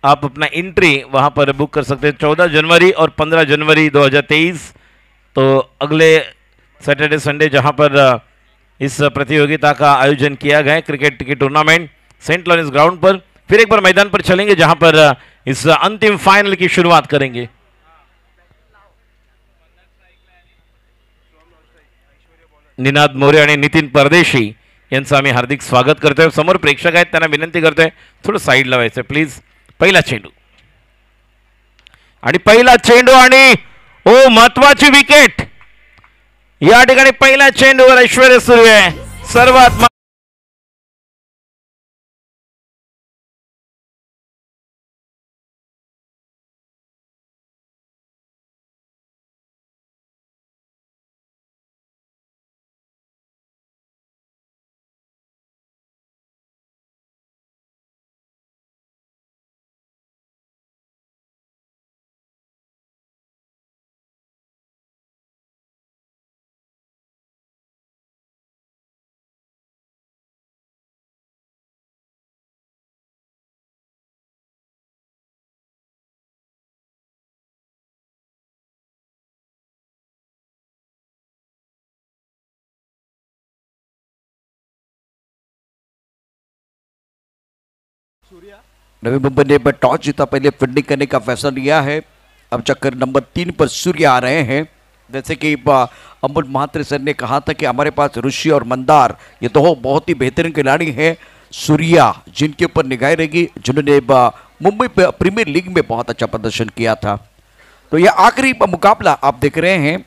आप अपना एंट्री वहां पर बुक कर सकते हैं 14 जनवरी और 15 जनवरी 2023। तो अगले सैटरडे संडे जहां पर इस प्रतियोगिता का आयोजन किया गया है, क्रिकेट की टूर्नामेंट सेंट लॉरेंस ग्राउंड पर। फिर एक बार मैदान पर चलेंगे जहां पर इस अंतिम फाइनल की शुरुआत करेंगे। निनाद मोरे आणि नितीन परदेशी यांचं आम्ही हार्दिक स्वागत करतोय। समोर प्रेक्षक आहेत, त्यांना विनंती करतोय थोडं साईड लावायचं प्लीज। पहिला चेंडू आणि पहिला चेंडू आणि ओ महत्वाची विकेट या ठिकाणी। पहिल्या चेंडूवर ऐश्वर्य सूर्य सर्वात नवी मुंबई ने टॉस जीता, पहले फील्डिंग करने का फैसला लिया है। अब चक्कर नंबर 3 पर सूर्य आ रहे हैं। जैसे कि अमोल महात्रे सर ने कहा था कि हमारे पास ऋषि और मंदार ये दो बहुत ही बेहतरीन खिलाड़ी हैं। सूर्या जिनके ऊपर निगाह रहेगी, जिन्होंने मुंबई प्रीमियर लीग में बहुत अच्छा प्रदर्शन किया था। तो यह आखिरी मुकाबला आप देख रहे हैं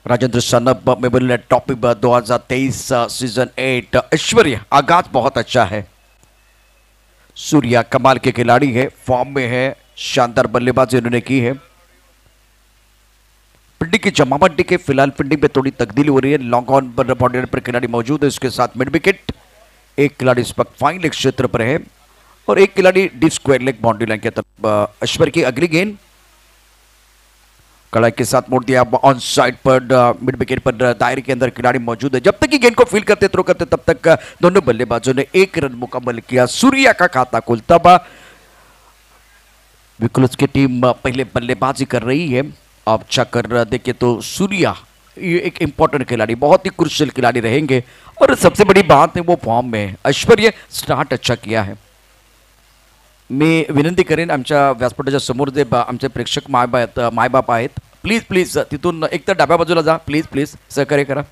राजेंद्र सनब मेमोरियल ट्रॉफी 2023 सीजन 8। ऐश्वर्य आगाज बहुत अच्छा है। सूर्या कमाल के खिलाड़ी है, फॉर्म में है, शानदार बल्लेबाजी उन्होंने की है। फील्डिंग की जमावट देखे, फिलहाल फील्डिंग में थोड़ी तब्दीली हो रही है। लॉन्ग ऑन पर बाउंड्री पर खिलाड़ी मौजूद है, इसके साथ मिड विकेट। एक खिलाड़ी इस वक्त फाइन लेग क्षेत्र पर है और एक खिलाड़ी deep square leg boundary line की तरफ। ऐश्वर्य की अगली गेंद कड़ाई के साथ मोड़ दिया ऑन साइड पर। मिड विकेट पर दायरे के अंदर खिलाड़ी मौजूद है। जब तक कि गेंद को फील करते थ्रो करते तब तक दोनों बल्लेबाजों ने 1 रन मुकम्मल किया। सूर्या का खाता खुलता हुआ। विकुलस की टीम पहले बल्लेबाजी कर रही है। अब चक्कर देखे तो सूर्या ये एक इंपॉर्टेंट खिलाड़ी, बहुत ही क्रुशियल खिलाड़ी रहेंगे और सबसे बड़ी बात है वो फॉर्म में है। ऐश्वर्य स्टार्ट अच्छा किया है। मी विनंती करेन आमच्या व्यासपीठाच्या समोर जे आमचे प्रेक्षक मायबाप आहेत, प्लीज प्लीज तिथून एक तर डाव्या बाजूला जा, प्लीज प्लीज सहकार्य करा।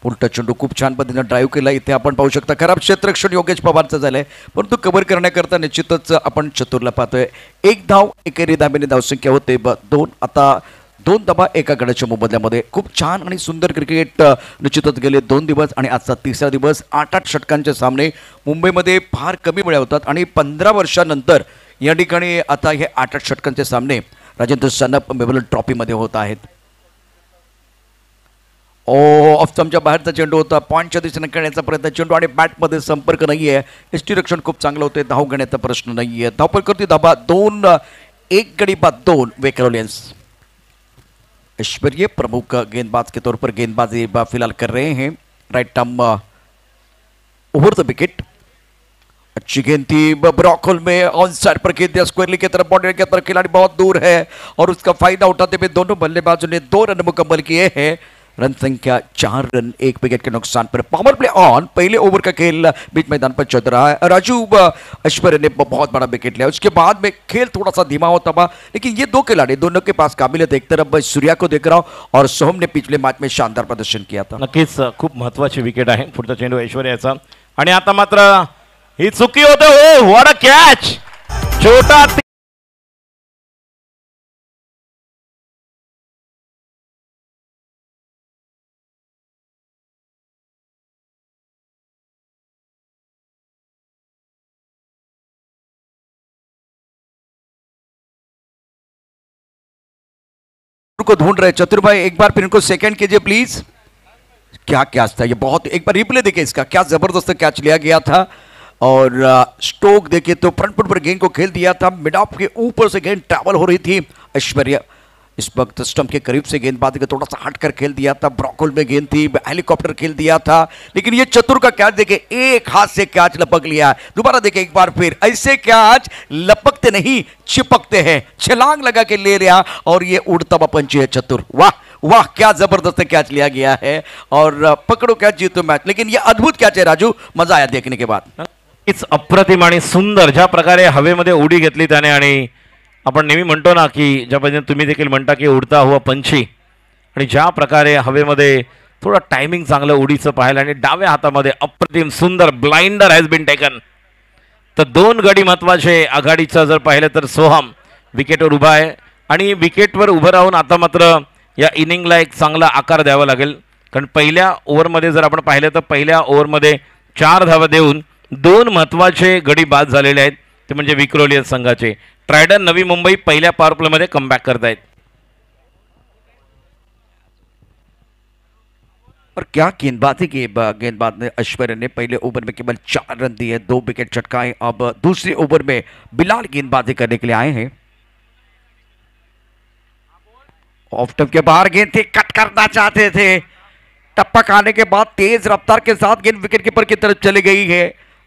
उलटा चेंडू खूप छान पद्धतीने ड्राईव्ह केला, इथे आपण पाहू शकता। खराब क्षेत्ररक्षण योगेश पवारचं झालंय, परंतु कव्हर करण्याकरता निश्चितच आपण चतुरला पाहतोय। 1 धाव एकेरी धाब्याने धावसंख्या होते 2। आता 2 धावा एका गडाच्या मोबदल्यामध्ये। खूप छान आणि सुंदर क्रिकेट निश्चितच गेले 2 दिवस आणि आजचा तिसरा दिवस। 8-8 षटकांचे सामने मुंबईमध्ये फार कमी वेळा होतात आणि 15 वर्षानंतर या ठिकाणी आता हे 8-8 षटकांचे सामने राजेंद्र सनब मेमोरियल ट्रॉफीमध्ये होत आहेत। ऑफ स्टंपच्या बाहेरचा चेंडू होता, पॉईंटच्या दिशेने खेळण्याचा प्रयत्न, चेंडू आणि बॅटमध्ये संपर्क नाही आहे। यष्टीरक्षण खूप चांगलं होते, धाव घेण्याचा प्रश्न नाही आहे। धावपळ करते धाबा 2, 1 गडी बाद 2 वेकरोलियंस। ऐश्वर्य प्रमुख गेंदबाज के तौर पर गेंदबाजी फिलहाल कर रहे हैं। Right arm over the wicket. अच्छी गेंद थी, ब्रॉकहोल में ऑन साइड पर गेंद दिया स्क्वायरली की तरफ, बाउंड्री की तरफ, खिलाड़ी बहुत दूर है और उसका फायदा उठाते हुए दोनों बल्लेबाजों ने 2 रन मुकम्मल किए हैं। रन संख्या 4 रन 1 विकेट के नुकसान पर। पावर प्ले ऑन, पहले ओवर का खेल बीच मैदान पर चल रहा है। राजू ऐश्वर्य ने बहुत बड़ा विकेट लिया, उसके बाद में खेल थोड़ा सा धीमा होता हुआ, लेकिन ये 2 खिलाड़ी दोनों के पास काबिलियत। एक तरफ सूर्या को देख रहा हूं और सोहम ने पिछले मैच में शानदार प्रदर्शन किया था। नक्कीच खूप महत्वाची विकेट आहे पुढचा चेंडू ऐश्वर्याचा आणि आता मात्र ही चुकी होते। ओ व्हाट अ कॅच, छोटा को ढूंढ रहे चतुर भाई, एक बार फिर इनको सेकंड कीजिए प्लीज। क्या कैच था ये, बहुत एक बार रिप्ले देखिए इसका, क्या जबरदस्त कैच लिया गया था। और स्टोक देखिए तो फ्रंट फुट पर गेंद को खेल दिया था, मिड ऑफ के ऊपर से गेंद ट्रैवल हो रही थी। ऐश्वर्य इस वक्त स्टंप के करीब से गेंदबाजी को थोड़ा सा हटकर खेल दिया था, ब्रॉकहोल में गेंद थी, हेलीकॉप्टर खेल दिया था, लेकिन ये चतुर का कैच देखे एक हाथ से कैच लपक लिया। दोबारा देखे एक बार फिर, ऐसे कैच लपकते नहीं चिपकते हैं, छलांग लगा के ले लिया और ये उड़ता हुआ पंची है चतुर। वाह वाह, क्या जबरदस्त कैच लिया गया है और पकड़ो कैच जीतो मैच। लेकिन ये अद्भुत कैच है राजू, मजा आया देखने के बाद। इट्स अप्रतिम आणि सुंदर ज्या प्रकारे हवेमध्ये उडी घेतली त्याने, आणि आपण नेहमी म्हणतो ना की ज्या पद्धतीने तुम्ही देखील म्हणता की उडता हुआ पंछी, आणि ज्या प्रकारे हवेमध्ये थोडं टायमिंग चांगलं उडीचं पाहिलं आणि डाव्या हातामध्ये अप्रतिम सुंदर ब्लाइंडर हॅज बीन टेकन। तर दोन गडी महत्वाचे आघाडीचं जर पाहिलं तर सोहम विकेटवर उभा आहे आणि विकेटवर उभं राहून आता मात्र या इनिंगला एक चांगला आकार द्यावा लागेल, कारण पहिल्या ओव्हरमध्ये जर आपण पाहिलं तर पहिल्या ओव्हरमध्ये 4 धावा देऊन 2 महत्वाचे गडी बाद झालेले आहेत, ते म्हणजे विक्रोलियन संघाचे। ट्रायडन नवी मुंबई पहिल्या पॉवर प्लेमध्ये कमबॅक करतायत। और क्या गेंदबाजी की, गेंदबाज ने ऐश्वर्य ने पहले ओवर में केवल 4 रन दिए, 2 विकेट चटकाए। अब दूसरे ओवर में बिलाल गेंदबाजी करने के लिए आए हैं। ऑफ स्टंप के बाहर गेंद थी, कट करना चाहते थे, टपक आने के बाद तेज रफ्तार के साथ गेंद विकेट कीपर की तरफ चली गई है।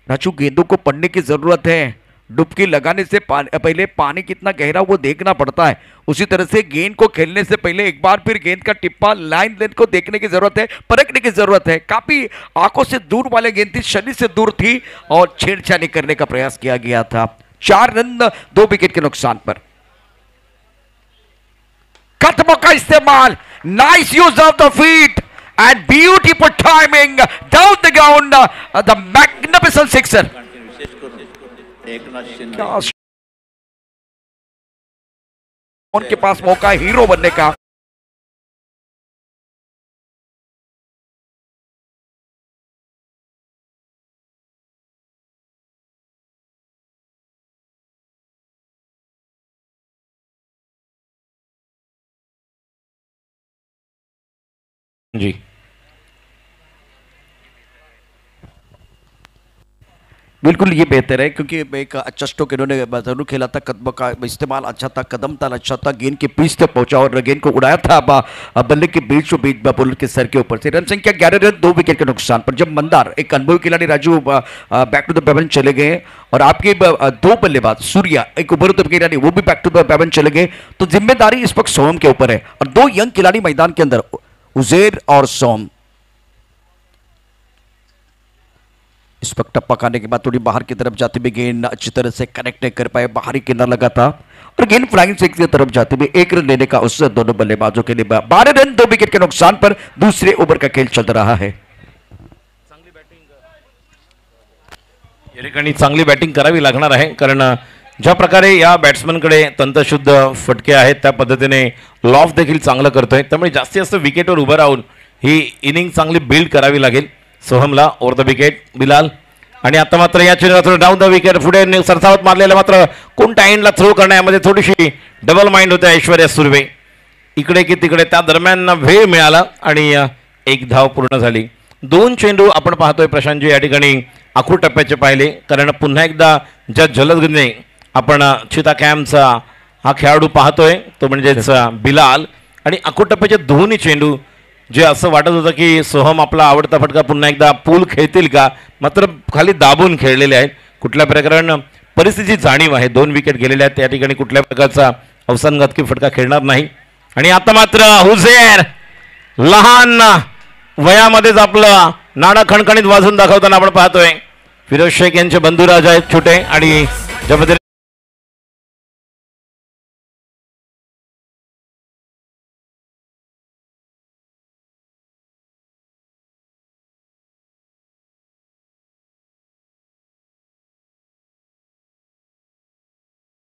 राजू, गेंदों को पढ़ने की जरूरत है, डुबकी लगाने से पहले पानी कितना गहरा वो देखना पड़ता है, उसी तरह से गेंद को खेलने से पहले एक बार फिर गेंद का टिप्पा लाइन लेंथ को देखने की जरूरत है, परखने की जरूरत है। काफी आंखों से दूर वाले गेंद थी, शरीर से दूर थी और छेड़छाड़ी करने का प्रयास किया गया था। 4 रन 2 विकेट के नुकसान पर। कदमों का इस्तेमाल, nice use of the feet and beautiful timing down the ground, the magnificent sixer। उनके पास मौका हीरो बनने का। जी, बिल्कुल ये बेहतर है, क्योंकि एक अच्छा स्ट्रोक इन्होंने जरूर खेला था, कदम का इस्तेमाल अच्छा था, कदम ताल अच्छा था, गेंद के बीच तक पहुंचा और गेंद को उड़ाया था बल्ले के बीचों बीच बॉलर के सर के ऊपर से। रन संख्या 11 रन 2 विकेट के नुकसान पर। जब मंदार, एक अनुभवी खिलाड़ी राजू, बैक टू द पेवन चले गए और आपके 2 बल्लेबाज सूर्या, एक उभरते खिलाड़ी, वो भी बैक टू द पेवन चले गए, तो जिम्मेदारी इस वक्त सोहम के ऊपर है और 2 यंग खिलाड़ी मैदान के अंदर, उजैर और सोहम। इस वक्त टप्पा खाने के बाद थोड़ी बाहर की तरफ जाते हुए गेंद अच्छी तरह से कनेक्ट नहीं कर पाए, बाहरी किनारा लगा था और गेंद फ्लाइंग सिक्स की तरफ जाते हुए 1 रन लेने का उससे दोनों बल्लेबाजों के लिए 12 रन 2 विकेट के नुकसान पर दूसरे ओवर का खेल चल रहा है। या ठिकाणी चांगली बॅटिंग करावी लागणार आहे, कारण ज्या प्रकारे या बॅट्समनकडे तंतशुद्ध फटके आहेत त्या पद्धतीने लॉफ देखील चांगलं करतोय, त्यामुळे जास्तीत जास्त विकेटवर उभं राहून ही इनिंग चांगली बिल्ड करावी लागेल सोहमला। ओव्हर द विकेट बिलाल, आणि आता मात्र या चेंडूला डाऊन द विकेट, पुढे सरसावत मारलेला, मात्र कोणत्या एंडला थ्रो करण्यामध्ये थोडीशी डबल माइंड होते ऐश्वर्या सुर्वे, इकडे की तिकडे, त्या दरम्यान वेळ मिळाला आणि 1 धाव पूर्ण झाली। 2 चेंडू आपण पाहतोय प्रशांतजी या ठिकाणी आखूड टप्प्याचे पाहिले, कारण पुन्हा एकदा ज्या जलदगतीने आपण चिता कॅम्पचा हा खेळाडू पाहतोय तो म्हणजेच बिलाल, आणि आखूड टप्प्याचे दोन्ही चेंडू जे असं वाटत होतं की सोहम आपला आवडता फटका पुन्हा एकदा पूल खेळतील का, मात्र खाली दाबून खेळलेले आहेत। कुठल्या प्रकारे परिस्थितीची जाणीव आहे, 2 विकेट गेलेले आहेत, त्या ठिकाणी कुठल्या प्रकारचा अवसानघातकी फटका खेळणार नाही। आणि आता मात्र हुसेर लहान वयामध्येच आपलं नाणं खणखणीत वाजून दाखवताना आपण पाहतोय। फिरोज शेख यांचे बंधुराज आहेत छोटे, आणि ज्या पद्धतीने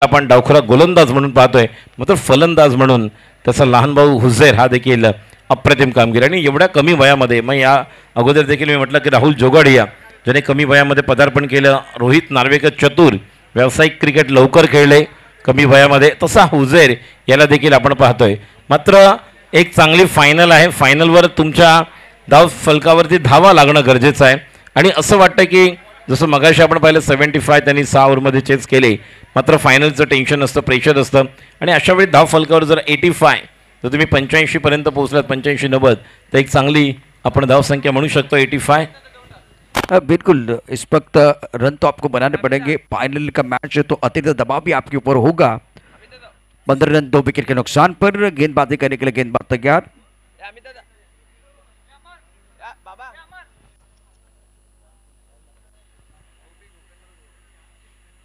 आपण डावखुरा गोलंदाज म्हणून पाहतोय, मात्र फलंदाज म्हणून त्याचा लहान भाऊ हुसेर हा देखील अप्रतिम कामगिरी। आणि एवढ्या कमी वयामध्ये, मग या अगोदर देखील मी म्हटलं की राहुल जोगाडिया ज्याने कमी वयामध्ये पदार्पण केलं, रोहित नार्वेकर चतुर व्यावसायिक क्रिकेट लवकर खेळले कमी वयामध्ये, तसा हुसेर याला देखील आपण पाहतोय। मात्र एक चांगली फायनल आहे, फायनलवर तुमच्या धाव फलकावरती धावा लागणं गरजेचं आहे, आणि असं वाटतं की जसं मगाशी आपण पाहिलं 75 त्यांनी 6 ओव्हरमध्ये चेस केले, मात्र फायनलचं टेन्शन असतं, प्रेशर असतं, आणि अशा वेळी धाव फलकावर जर 85 तर तुम्ही 85 पर्यंत पोहोचलात, 85-90, तर एक चांगली आपण धावसंख्या म्हणू शकतो 85. बिल्कुल इस वक्त रन तो आपको बनाने पड़ेंगे, फाइनल का मैच है तो अतिरिक्त दबाव भी आपके ऊपर होगा। 15 रन 2 विकेट के नुकसान पर, गेंदबाजी करने के लिए गेंदबाज तैयार।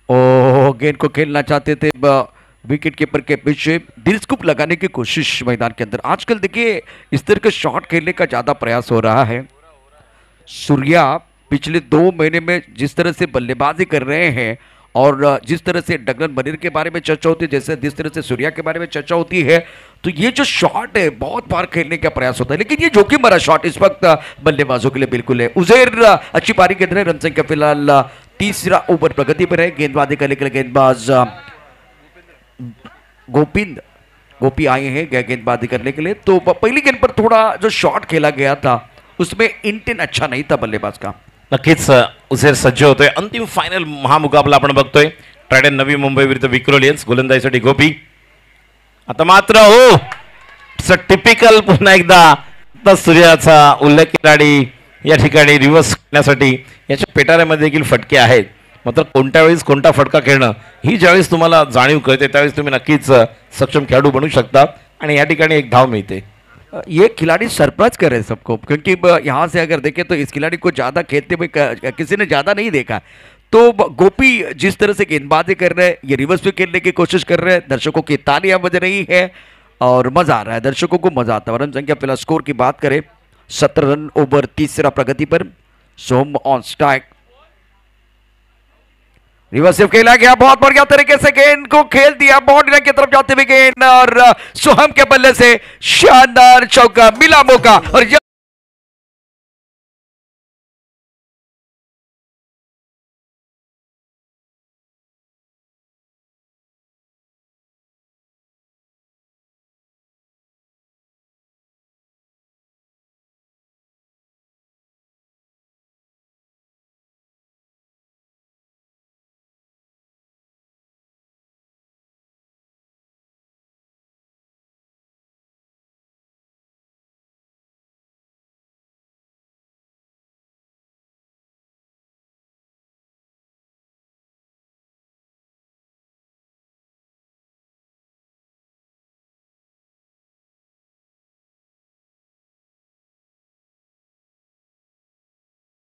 ओ गेंद को खेलना चाहते थे विकेट कीपर के पीछे, दिल स्कूप लगाने की कोशिश मैदान के अंदर। आजकल देखिए इस तरह के शॉट खेलने का ज्यादा प्रयास हो रहा है। सूर्या पिछले 2 महीने में जिस तरह से बल्लेबाजी कर रहे हैं और जिस तरह से डगलन मनीर के बारे में चर्चा होती है, जैसे जिस तरह से सूर्या के बारे में चर्चा होती है, तो ये जो शॉट है बहुत बार खेलने का प्रयास होता है, लेकिन ये जोखिम भरा शॉट इस वक्त बल्लेबाजों के लिए बिल्कुल है। उजैर अच्छी पारी खेल रहे हैं, रन संख्या फिलहाल तीसरा ओवर प्रगति पर है। गेंदबाजी करने के लिए गेंदबाज गोपी आए हैं गेंदबाजी करने के लिए। तो पहली गेंद पर थोड़ा जो शॉट खेला गया था उसमें इंटेंट अच्छा नहीं था बल्लेबाज का। नक्कीच उसेर सज्ज होतोय, अंतिम फायनल महामुकाबला आपण बघतोय, ट्रायडन नवी मुंबई विरुद्ध विक्रोलियन्स, गोलंदाजीसाठी गोपी। आता मात्र हो टिपिकल पुन्हा एकदा सूर्याचा उल्लेख खिलाडी या ठिकाणी रिव्हर्स करण्यासाठी याच्या पेटाऱ्यामध्ये देखील फटके आहेत, मात्र कोणत्या वेळेस कोणता फटका खेळणं ही ज्यावेळेस तुम्हाला जाणीव कळते त्यावेळेस तुम्ही नक्कीच सक्षम खेळाडू बनू शकता आणि या ठिकाणी एक धाव मिळते। ये खिलाड़ी सरप्राइज कर रहे हैं सबको, क्योंकि यहाँ से अगर देखें तो इस खिलाड़ी को ज़्यादा खेलते हुए किसी ने ज़्यादा नहीं देखा। तो गोपी जिस तरह से गेंदबाजी कर रहे हैं, ये रिवर्स पे खेलने की कोशिश कर रहे हैं, दर्शकों की तालियां बज रही है और मज़ा आ रहा है, दर्शकों को मज़ा आता है। रन संख्या फिलहाल स्कोर की बात करें 17 रन ओवर तीसरा प्रगति पर। सोम ऑन स्ट्राइक, रिवर्सिव खेला गया, बहुत बढ़िया तरीके से गेंद को खेल दिया, बाउंड्री की तरफ जाते हुए गेंद और सोहम के बल्ले से शानदार चौका मिला मौका। और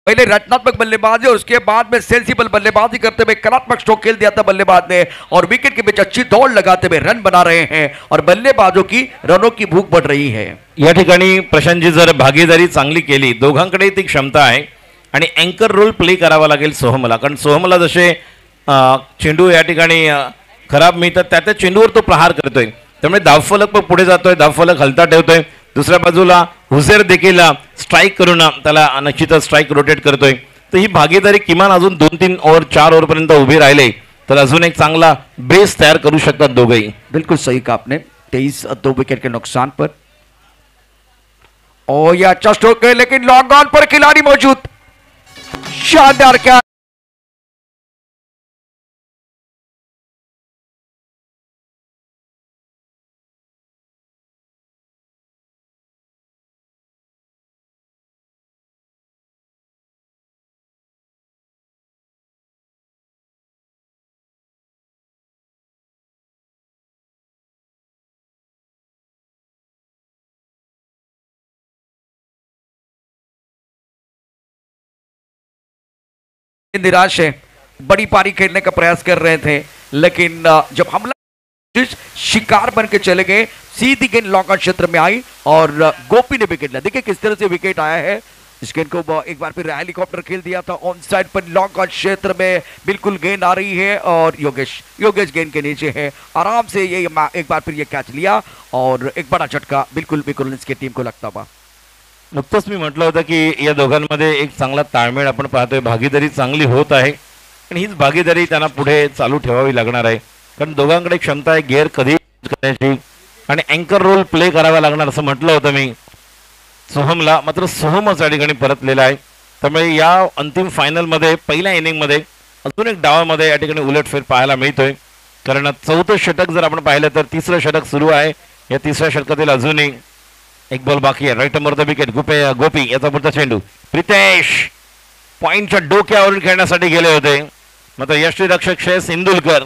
पहले रचनात्मक बल्लेबाजी और उसके बाद में सेंसिबल बल्लेबाजी करते हुए कलात्मक स्ट्रोक खेल दिया था बल्लेबाज ने, और विकेट के बीच अच्छी दौड़ लगाते हुए रन बना रहे हैं और बल्लेबाजों की रनों की भूख बढ़ रही है। या ठिकाणी प्रशांतजी जर भागीदारी चांगली केली, दोघांकडे ती क्षमता आहे आणि अँकर रोल प्ले करावा लागेल सोहमला, कारण सोहमला जसे चेंडू या ठिकाणी खराब मिळतात त्या चेंडूवर तो प्रहार करतोय, त्यामुळे धावफलक पण पुढे जातोय, धावफलक हलता ठेवतोय। दुसऱ्या बाजूला हुसेर देखील स्ट्राइक करून त्याला निश्चितच स्ट्राइक रोटेट करतोय, तर ही भागीदारी किमान अजून 2-3 ओव्हर 4 ओव्हर पर्यंत उभी राहिले तर अजून एक चांगला बेस तयार करू शकतात दोघेही। बिल्कुल सही कहा आपने, 23 2 विकेट के नुकसान पर। और यह अच्छा स्ट्रोक है लेकिन लॉन्ग ऑन पर खिलाड़ी मौजूद, शानदार क्या निराश है, बड़ी पारी खेलने का प्रयास कर रहे थे, लेकिन जब हमला शिकार बन के चले गए, सीधी गेंद लॉन्ग क्षेत्र में आई और गोपी ने विकेट लिया। देखिए किस तरह से विकेट आया है, इस गेंद को एक बार फिर हेलीकॉप्टर खेल दिया था ऑन साइड पर, लॉन्ग क्षेत्र में बिल्कुल गेंद आ रही है और योगेश गेंद के नीचे है, आराम से ये एक बार फिर ये कैच लिया और एक बड़ा झटका बिल्कुल की टीम को लगता हुआ। नुकतंच मी म्हटलं होतं की या दोघांमध्ये एक चांगला ताळमेळ आपण पाहतोय, भागीदारी चांगली होत आहे आणि हीच भागीदारी त्यांना पुढे चालू ठेवावी लागणार आहे, कारण दोघांकडे क्षमता आहे गिअर कधी करण्याची आणि अँकर रोल प्ले करावा लागणार असं म्हटलं होतं मी सोहमला, मात्र सोहमच या ठिकाणी परतलेला आहे। त्यामुळे या अंतिम फायनलमध्ये पहिल्या इनिंगमध्ये अजून एक डावामध्ये या ठिकाणी उलटफेर पाहायला मिळतोय, कारण चौथं षटक जर आपण पाहिलं तर तिसरं षटक सुरू आहे या तिसऱ्या षटकातील अजूनही एक बॉल बाकी आहे. Write the wicket. गोपी याचा पुढचा चेंडू. प्रितेश पॉइंटच्या डोक्यावरून खेळण्यासाठी गेले होते, मात्र यष्टीरक्षक श्रेयस इंदुलकर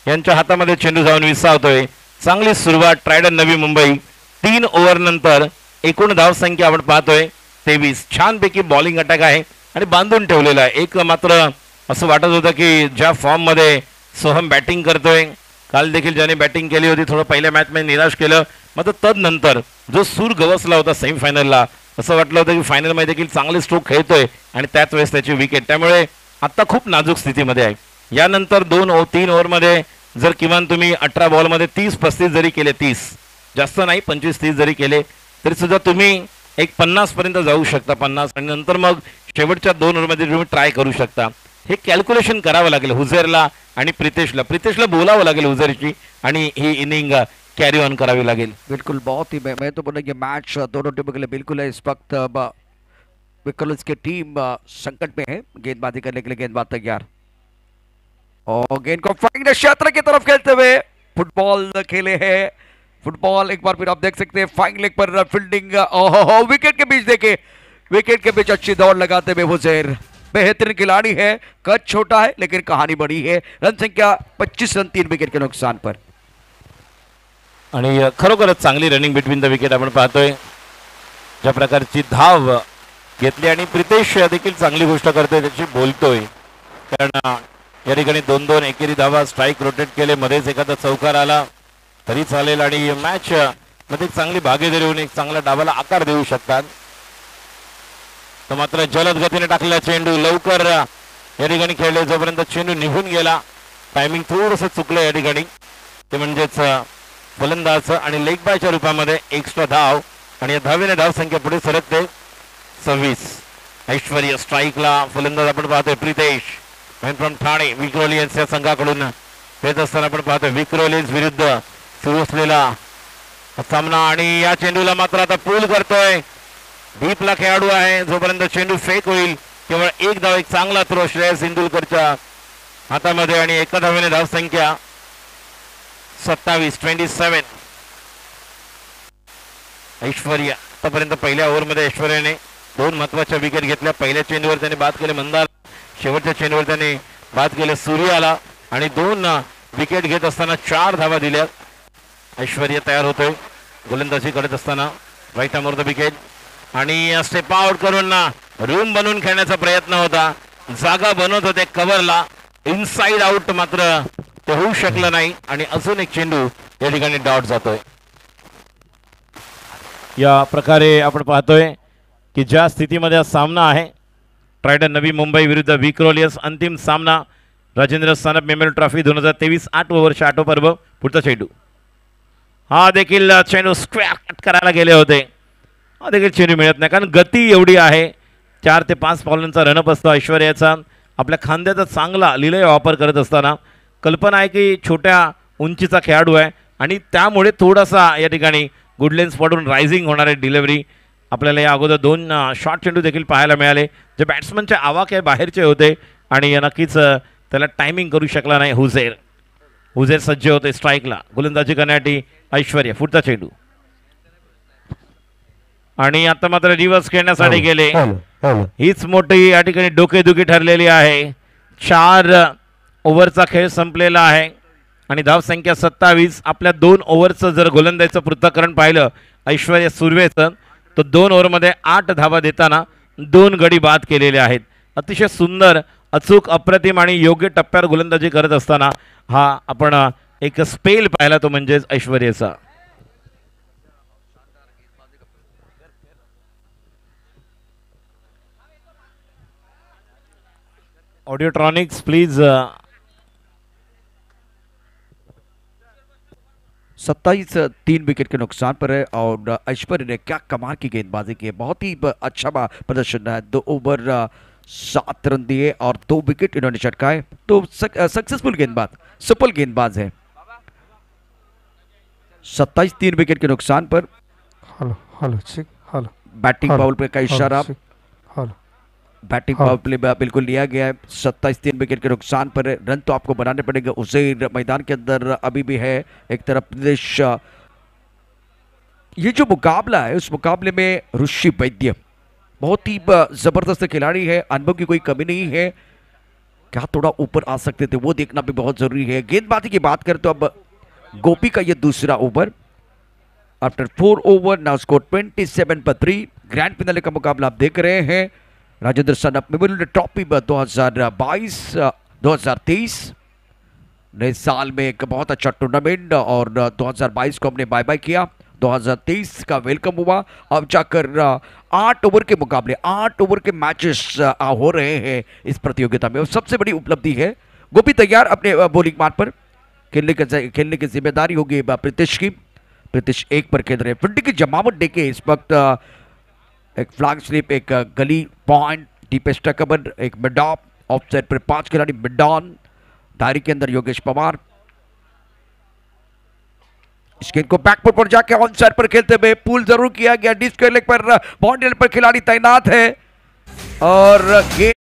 यांच्या हातामध्ये चेंडू जाऊन विसावतोय. चांगली सुरुवात ट्रायडन नवी मुंबई. 3 ओव्हर नंतर एकूण धावसंख्या आपण पाहतोय 23. छानपैकी बॉलिंग अटॅक आहे आणि बांधून ठेवलेला आहे. एक मात्र असं वाटत होतं की ज्या फॉर्म मध्ये सोहम बॅटिंग करतोय, काल देखील ज्याने बॅटिंग केली होती थोडं पहिल्या मॅच मध्ये निराश केलं, मात्र तदनंतर जो सूर गवसला होता सेमीफायनलला, असं वाटलं होतं की फायनल मध्ये देखील चांगले स्ट्रोक खेळतोय आणि त्याच वेळेस त्याची विकेट. त्यामुळे आता खूप नाजूक स्थितीमध्ये आहे. यानंतर 2-3 ओव्हरमध्ये जर किमान तुम्ही 18 बॉलमध्ये 30-35 जरी केले, 30 जास्त नाही 25-30 जरी केले तरी सुद्धा तुम्ही एक 50 पर्यंत जाऊ शकता. 50 आणि नंतर मग शेवटच्या 2 ओव्हरमध्ये तुम्ही ट्राय करू शकता. हे कॅल्क्युलेशन करावं लागेल हुझेरला आणि प्रितेशला बोलावं लागेल हुझेरची आणि ही इनिंग कैरी ऑन करावी लागेल. बिल्कुल बहुत ही मैं तो बोला ये मैच दोनों टीमों के लिए बिल्कुल है. इस वक्त विकल्स की टीम संकट में है. गेंदबाजी करने के लिए गेंदबाज तैयार और गेंद को फाइंग क्षेत्र की तरफ खेलते हुए फुटबॉल खेले हैं. फुटबॉल एक बार फिर आप देख सकते हैं फाइंग लेग पर फील्डिंग. ओहो विकेट के बीच देखे, विकेट के बीच अच्छी दौड़ लगाते हुए हुजैर बेहतरीन खिलाड़ी है. कद छोटा है लेकिन कहानी बड़ी है. रन संख्या 25 रन 3 विकेट के नुकसान पर. आणि खरोखरच चांगली रनिंग बिटवीन द विकेट आपण पाहतोय. ज्या प्रकारची धाव घेतली आणि प्रितेश देखील चांगली गोष्ट करतोय, त्याची बोलतोय. कारण या ठिकाणी 2-2 एकेरी धावा, स्ट्राईक रोटेट केले, मध्येच एखादा चौकार आला तरी चालेल आणि मॅच मध्ये चांगली भागीदारी होऊन एक चांगला डावाला आकार देऊ शकतात. तर मात्र जलद गतीने टाकलेला चेंडू लवकर या ठिकाणी खेळले, जोपर्यंत चेंडू निघून गेला टायमिंग थोडंसं चुकलं या ठिकाणी. ते म्हणजेच फलंदाज आणि लेग बायच्या रूपामध्ये एक्स्ट्रा धाव आणि या धावेने धावसंख्या पुढे सरकते 26. ऐश्वर्य स्ट्राईकला फलंदाज आपण पाहतोय प्रितेश फ्रॉम ठाणे विक्रोलियन्स या संघाकडून खेळत असताना आपण पाहतोय. विक्रोलियन्स विरुद्ध सुरू असलेला सामना आणि या चेंडूला मात्र आता पूल करतोय. डीपला खेळाडू आहे, जोपर्यंत चेंडू फेक होईल केवळ एक धाव, एक चांगला थ्रो श्रेयस इंदुलकरच्या हातामध्ये आणि एका धावेने धावसंख्या 27. ऐश्वर्या आतापर्यंत पहिल्या ओव्हरमध्ये ऐश्वर्याने 2 महत्वाच्या विकेट घेतल्या. पहिल्या चेंडूवर त्याने बाद केले मंदार, शेवटच्या चेंडूवर त्याने बाद केले सूर्याला आणि 2 विकेट घेत असताना 4 धावा दिल्या. ऐश्वर्या तयार होतोय गोलंदाजी करत असताना. राईट आर्म द विकेट आणि स्टेप आउट करून रूम बनवून खेळण्याचा प्रयत्न होता, जागा बनवत होते कव्हरला, इनसाइड आउट मात्र ते होऊ शकलं नाही आणि अजून एक चेंडू या ठिकाणी डॉट जातोय. या प्रकारे आपण पाहतोय की ज्या स्थितीमध्ये हा सामना आहे ट्रायडन नवी मुंबई विरुद्ध विक्रोलियस, अंतिम सामना राजेंद्र सानप मेमोरियल ट्रॉफी 2023 8 ओव्हरचे 8 पर्व. पुढचा चेंडू, हा देखील चेंडू स्क्वेअर कट करायला गेले होते, हा देखील चेंडू मिळत नाही कारण गती एवढी आहे. 4 ते 5 बॉलांचा रनअप असतो ऐश्वर्याचा. आपल्या खांद्याचा चांगला लिलय वापर करत असताना कल्पना आहे की छोट्या उंचीचा खेळाडू आहे आणि त्यामुळे थोडासा या ठिकाणी गुड लेन्स पडून रायझिंग होणारे डिलिव्हरी आपल्याला या अगोदर 2 शॉर्ट चेंडू देखील पाहायला मिळाले, जे बॅट्समनच्या आवाक्या बाहेरचे होते आणि नक्कीच त्याला टायमिंग करू शकला नाही. हुझेर सज्ज होते स्ट्राईकला, गोलंदाजी करण्यासाठी ऐश्वर्या. पुढचा चेंडू आणि आता मात्र रिव्हर्स खेळण्यासाठी गेले. हीच मोठी या ठिकाणी डोकेदुखी ठरलेली आहे. 4 ओव्हरचा खेळ संपलेला आहे आणि धावसंख्या 27. आपल्या 2 ओव्हरचं जर गोलंदाजीचं पृथक्करण पाहिलं ऐश्वर्या सुर्वेचं, तर 2 ओव्हरमध्ये 8 धावा देताना 2 गडी बाद केलेले आहेत. अतिशय सुंदर, अचूक, अप्रतिम आणि योग्य टप्प्यावर गोलंदाजी करत असताना हा आपण एक स्पेल पाहिला, तो म्हणजेच ऐश्वर्याचा. ऑडियोट्रॉनिक्स प्लीज. 27 3 विकेट के नुकसान पर है और ऐश्वर्य ने क्या कमाल की गेंदबाजी की है. बहुत ही अच्छा प्रदर्शन है. 2 ओवर 7 रन दिए और 2 विकेट इन्होंने चटकाए. तो सक्सेसफुल गेंदबाज, सफल गेंदबाज है. 27 3 विकेट के नुकसान पर. बैटिंग पावर प्ले का इशारा, बैटिंग पावर प्ले बिल्कुल लिया गया है. 27 3 विकेट के नुकसान पर रन तो आपको बनाने पड़ेंगे. उसे मैदान के अंदर अभी भी है. एक तरफ प्रदेश ये जो मुकाबला है उस मुकाबले में ऋषि वैद्य बहुत ही जबरदस्त खिलाड़ी है, अनुभव की कोई कमी नहीं है। क्या थोड़ा ऊपर आ सकते थे वो देखना भी बहुत जरूरी है। गेंदबाजी की बात करें तो अब गोपी का ये दूसरा over, after 4 over now score 27-3। Grand finale का मुकाबला आप देख रहे हैं राजेंद्र सनप मेमोरियल ट्रॉफी 2022-2023 नए साल में एक बहुत अच्छा टूर्नामेंट, और 2022 को हमने बाय बाय किया, 2023 का वेलकम हुआ। अब जाकर 8 ओवर के मुकाबले, 8 ओवर के मैचेस हो रहे हैं इस प्रतियोगिता में, और सबसे बड़ी उपलब्धि है। गोपी तैयार अपने बॉलिंग मार्ग पर, खेलने की जिम्मेदारी होगी प्रीतिश की। प्रीतिश 1 पर खेल रहे हैं, फील्डिंग की जमावट देखे इस वक्त एक फ्लैग स्लिप, एक गली पॉइंट, डीपेस्ट कवर, एक मिड ऑफ, ऑफ साइड पर 5 खिलाड़ी मिड ऑन, डायरी के अंदर योगेश पवार। इस गेंद को बैकफुट पर जाके ऑन साइड पर खेलते हुए पुल जरूर किया गया, डिस्क लेग पर बाउंड्री पर खिलाड़ी तैनात है, और गेंद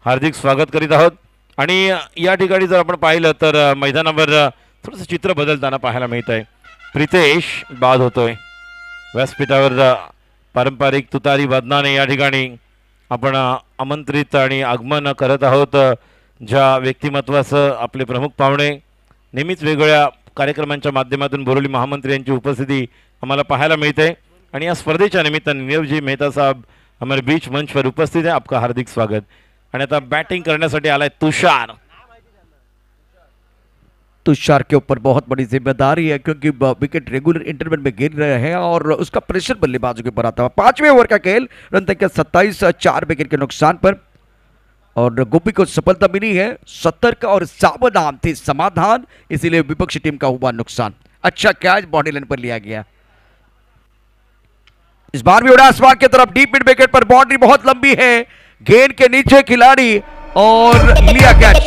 हार्दिक स्वागत करीत आहोत। आणि या ठिकाणी जर आपण पाहिलं तर मैदानावर थोडंसं चित्र बदलताना पाहायला मिळत आहे। प्रितेश बाद होतोय व्यासपीठावर, पारंपरिक तुतारी वादनाने या ठिकाणी आपण आमंत्रित आणि आगमन करत आहोत। ज्या व्यक्तिमत्वाचं आपले प्रमुख पाहुणे नेहमीच वेगवेगळ्या कार्यक्रमांच्या माध्यमातून बोरिवली महामंत्री यांची उपस्थिती आम्हाला पाहायला मिळते, आणि या स्पर्धेच्या निमित्ताने नीरवजी मेहता साहब हमारे बीच मंच पर उपस्थित है, आपका हार्दिक स्वागत। आणि आता बैटिंग करण्यासाठी आलाय तुषार। तुषार के ऊपर बहुत बड़ी जिम्मेदारी है, क्योंकि विकेट रेगुलर इंटरवल में गिर रहे हैं और उसका प्रेशर बल्लेबाजों के ऊपर आता है। 5वें ओवर का खेल, रन संख्या 27, 4 विकेट के नुकसान पर, और गोपी को सफलता मिली है। सतर्क और सावधान थे समाधान, इसीलिए विपक्षी टीम का हुआ नुकसान। अच्छा कैच बॉडी लाइन पर लिया गया, इस बार भी उड़ा आसमान की तरफ, डीप मिड विकेट पर, बाउंड्री बहुत लंबी है, गेंद के नीचे खिलाड़ी और लिया कैच।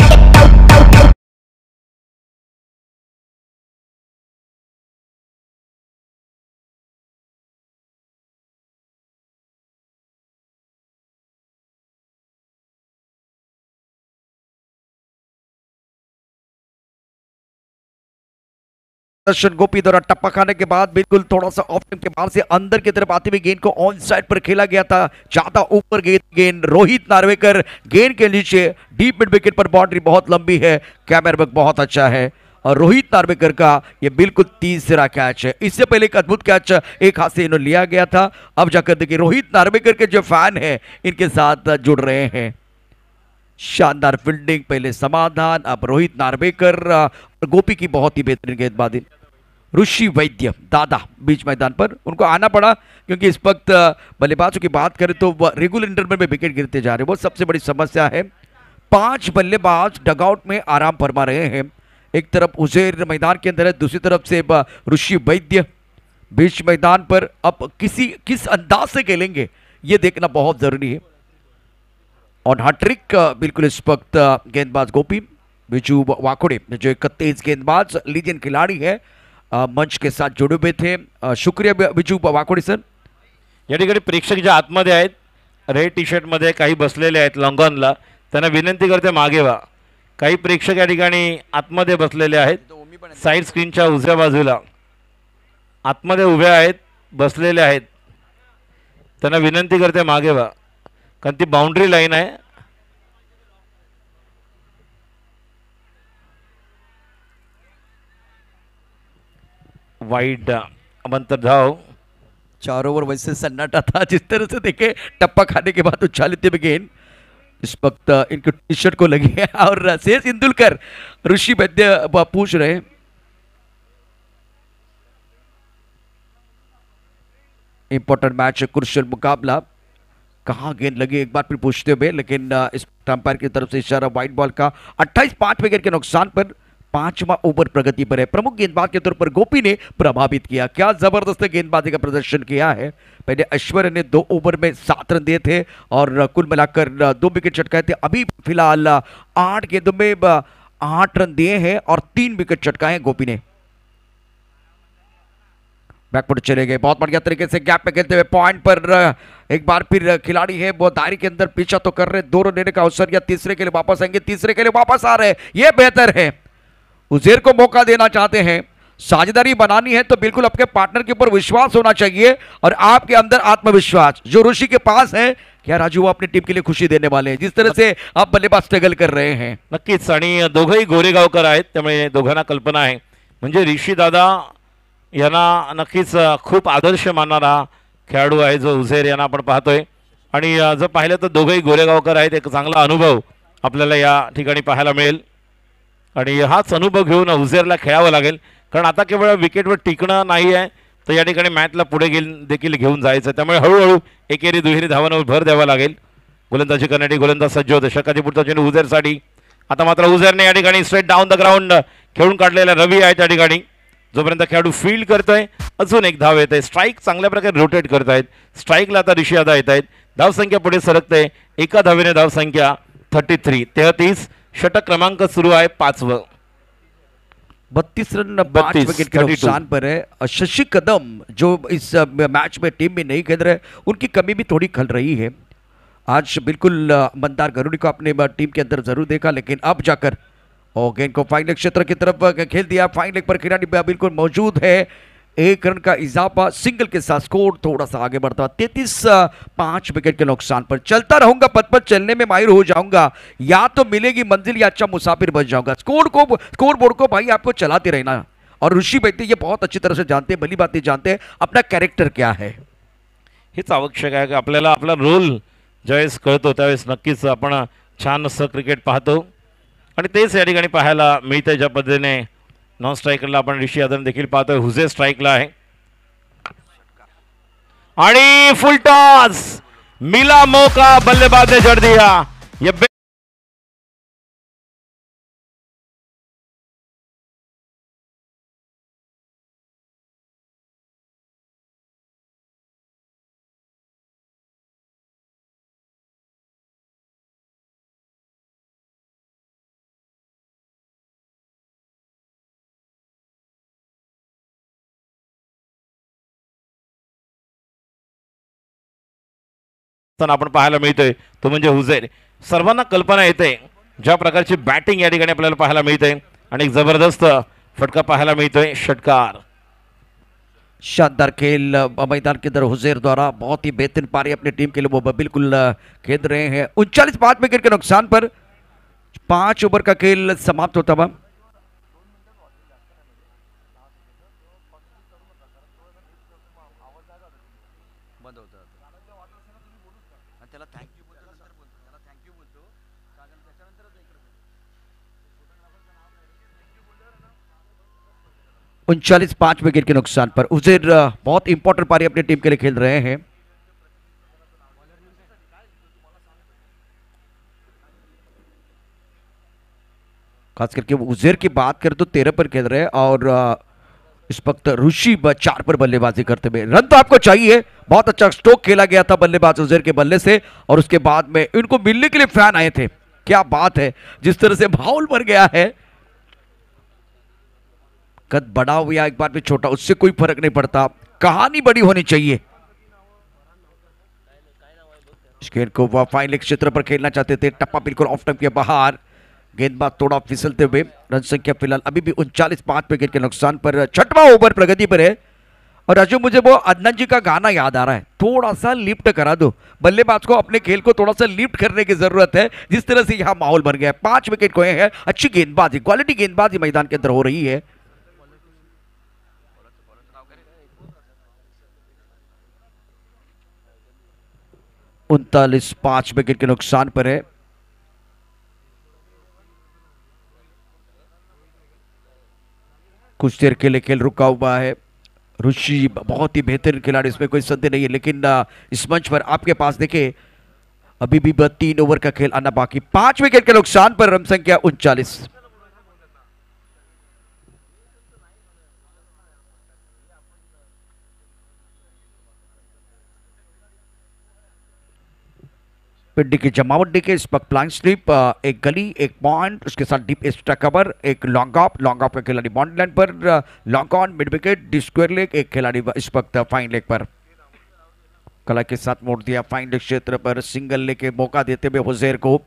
दर्शन गोपी द्वारा टप्पा खाने के बाद बिल्कुल थोड़ा सा ऑफ टाइम के बाहर से अंदर की तरफ आते हुए गेंद को ऑन साइड पर खेला गया था, ज्यादा ऊपर गेंद रोहित नार्वेकर, गेंद के नीचे डीप मिड विकेट पर, बाउंड्री बहुत लंबी है, कैमरा वर्क बहुत अच्छा है, और रोहित नार्वेकर का ये बिल्कुल तीसरा कैच है। इससे पहले एक अद्भुत कैच एक हाथ से इन्होंने लिया गया था। अब जाकर देखिए रोहित नार्वेकर के जो फैन है इनके साथ जुड़ रहे हैं। शानदार फील्डिंग, पहले समाधान, अब रोहित नार्वेकर, गोपी की बहुत ही बेहतरीन गेंदबाजी। ऋषि वैद्य दादा बीच मैदान पर, उनको आना पड़ा क्योंकि इस वक्त बल्लेबाजों की बात करें तो रेगुलर इंटरवल में विकेट गिरते जा रहे हैं, वो सबसे बड़ी समस्या है। 5 बल्लेबाज डगआउट में आराम फरमा रहे हैं। एक तरफ उजैर मैदान के अंदर है, दूसरी तरफ से ऋषि वैद्य बीच मैदान पर। अब किस अंदाज से खेलेंगे ये देखना बहुत जरूरी है। और हैट्रिक बिल्कुल इस वक्त गेंदबाज गोपी, बिजू वाकोड़े जो एक तेज गेंदबाज लीजेंड खिलाड़ी है, मंच के साथ जुड़े हुए थे। शुक्रिया बिजू वाकोड़े सर। या ठिकाणी प्रेक्षक जे आतमध्ये आहेत, रेड टी शर्ट मध्ये काही बसलेले आहेत लॉंगॉनला, त्यांना विनंती करते मागे व्हा। काही प्रेक्षक या ठिकाणी आतमध्ये बसलेले आहेत, साइड स्क्रीनच्या उजव्या बाजूला आतमध्ये उभे आहेत, बसलेले आहेत, त्यांना विनंती करते मागे व्हा, कारण ती बाउंड्री लाईन आहे। वाइड अमंतर धाव, 4 ओवर वैसे सन्नाटा था। जिस तरह से देखे टप्पा खाने के बाद उछालते हुए गेंद इस वक्त इनके टी शर्ट को लगी है, और शेष इंदुलकर ऋषि वैद्य पूछ रहे हैं। इंपॉर्टेंट मैच, क्रुशियल मुकाबला, कहां गेंद लगी एक बार फिर पूछते हुए, लेकिन इस अंपायर की तरफ से इशारा वाइड बॉल का। 28-5 विकेट के नुकसान पर 5वां ओवर प्रगति पर है। प्रमुख गेंदबाज के तौर पर गोपी ने प्रभावित किया। क्या जबरदस्त गेंदबाजी का प्रदर्शन किया है। पहले ऐश्वर्य ने 2 ओवर में 7 रन दिए थे और कुल मिलाकर 2 विकेट चटकाए थे। अभी फिलहाल 8 गेंदों में 8 रन दिए हैं और 3 विकेट चटकाए हैं गोपी ने। बैकफुट चले गए, बहुत बढ़िया तरीके से गैप में खेलते हुए पॉइंट पर एक बार फिर खिलाड़ी है वो दायरे के अंदर पीछा तो कर रहे, 2 रन लेने का अवसर या तीसरे के लिए वापस आएंगे, तीसरे के लिए वापस आ रहे, ये बेहतर है। उजेर को मौका देना चाहते हैं, साझेदारी बनानी है तो बिल्कुल अपने पार्टनर के ऊपर विश्वास होना चाहिए और आपके अंदर आत्मविश्वास जो ऋषि के पास है। क्या राजू वो अपनी टीम के लिए खुशी देने वाले हैं जिस तरह से आप बल्लेबाज स्ट्रगल कर रहे हैं? नक्कीच, आणि दोघंही गोरेगावकर आहेत त्यामुळे दोघांना कल्पना आहे, म्हणजे ऋषी दादा यांना नक्कीच खूप आदर्श मानणारा खेळाडू आहे जो उझेर यांना आपण पाहतोय। आणि जर पाहिलं तर दोघंही गोरेगावकर आहेत, एक चांगला अनुभव आपल्याला या ठिकाणी पाहायला मिळेल आणि हाच अनुभव घेऊन उझेरला खेळावं लागेल, कारण आता केवळ विकेटवर टिकणं नाही आहे तर या ठिकाणी मॅचला पुढे देखील घेऊन जायचं, त्यामुळे हळूहळू एकेरी दुहेरी धावांवर भर द्यावा लागेल। गोलंदाजी करण्यासाठी गोलंदाज सज्ज होते, षटकाची पुढचा चेंडू उझेरसाठी। आता मात्र उझेरने या ठिकाणी स्ट्रेट डाऊन द ग्राउंड खेळून काढलेला रवी आहे त्या ठिकाणी, जोपर्यंत खेळाडू फील्ड करतोय अजून एक धाव येते, स्ट्राईक चांगल्या प्रकारे रोटेट करतायत, स्ट्राईकला आता ऋषी दादा येत आहेत, धावसंख्या पुढे सरकते, एका धावेने धावसंख्या 33। षटक क्रमांक सुरू आहे 5वा। 32 रन 5 विकेट के नुकसान पर है। शशि कदम जो इस मैच में टीम में नहीं खेल रहे, उनकी कमी भी थोड़ी खल रही है। आज बिल्कुल मंदार गरुड़ी को अपने टीम के अंदर जरूर देखा, लेकिन अब जाकर और गेंद को फाइन लेग क्षेत्र की तरफ खेल दिया। फाइन लेग पर खिलाड़ी बिल्कुल मौजूद है। 1 रन का इजाफा, सिंगल के साथ स्कोर थोड़ा सा आगे बढ़ता। 33-5 विकेट के नुकसान पर चलता रहूंगा, पथ पर चलने में माहिर हो जाऊंगा, या तो मिलेगी मंजिल या अच्छा मुसाफिर बन जाऊंगा। स्कोर बोर्ड को भाई आपको चलाते रहना, और ऋषि बैठे ये बहुत अच्छी तरह से जानते हैं, भली बातें जानते हैं अपना कैरेक्टर क्या है। हेच आवश्यक आहे की आपल्याला आपला रोल ज्यावेळेस कळतो त्यावेळेस नक्कीच आपण छान असं क्रिकेट पाहतो आणि तेच या ठिकाणी पाहायला मिळतंय। ज्या पद्धतीने नॉन स्ट्राइकरला आपण ऋषी यादव देखील पाहतोय, हुजे स्ट्राइकला आहे आणि फुल टॉस, मिला मौका, बल्लेबाज ने जड़ दिया। ये आपण पाहायला मिळतोय तो म्हणजे हुजेर। सर्वांना कल्पना येते ज्या प्रकारची बॅटिंग या ठिकाणी आपल्याला पाहायला मिळते आणि एक जबरदस्त फटका पाहायला मिळतोय, षटकार। शानदार खेल मैदान के अंदर हुजैर द्वारा, बहुत ही बेहतरीन पारी अपनी टीम के लिए वो बिल्कुल खेल रहे हैं। 39-5 विकेट के नुकसान पर 5 ओवर का खेल समाप्त होता हुआ। उनचालीस 5 विकेट के नुकसान पर उजेर बहुत इंपॉर्टेंट पारी अपनी टीम के लिए खेल रहे हैं। खास करके उजेर की बात करें तो 13 पर खेल रहे हैं और इस वक्त ऋषि 4 पर बल्लेबाजी करते हुए। रन तो आपको चाहिए, बहुत अच्छा स्ट्रोक खेला गया था बल्लेबाज उजेर के बल्ले से, और उसके बाद में इनको मिलने के लिए फैन आए थे। क्या बात है, जिस तरह से माहौल बन गया है। कद बड़ा हो या एक बार भी छोटा, उससे कोई फर्क नहीं पड़ता, कहानी बड़ी होनी चाहिए। इस खेल को वह फाइन लेग क्षेत्र पर खेलना चाहते थे, टप्पा बिल्कुल ऑफ टाइम के बाहर, गेंदबाज थोड़ा फिसलते हुए। रन संख्या फिलहाल अभी भी 39-5 विकेट के नुकसान पर 6वां ओवर प्रगति पर है। और राजू, मुझे वो अदनान जी का गाना याद आ रहा है, थोड़ा सा लिफ्ट करा दो बल्लेबाज को, अपने खेल को थोड़ा सा लिफ्ट करने की जरूरत है। जिस तरह से यहां माहौल बन गया है, 5 विकेट खोए हैं। अच्छी गेंदबाजी, क्वालिटी गेंदबाजी मैदान के अंदर हो रही है। 39-5 विकेट के नुकसान पर है। कुछ देर के लिए खेल रुका हुआ है। ऋषि बहुत ही बेहतरीन खिलाड़ी, इसमें कोई संदेह नहीं है, लेकिन इस मंच पर आपके पास देखिए अभी भी 3 ओवर का खेल आना बाकी। 5 विकेट के नुकसान पर रन संख्या 39। पिंडी की जमावट के इस वक्त प्लाइंग स्लिप, एक गली, एक पॉइंट, उसके साथ डीप एक्स्ट्रा कवर, एक लॉन्ग ऑफ का खिलाड़ी बाउंड्री लाइन पर, long on, mid wicket, D square leg, एक खिलाड़ी इस वक्त फाइन लेग पर कला के साथ मोड़ दिया। फाइन लेग क्षेत्र पर सिंगल लेके मौका देते हुए हुजैर को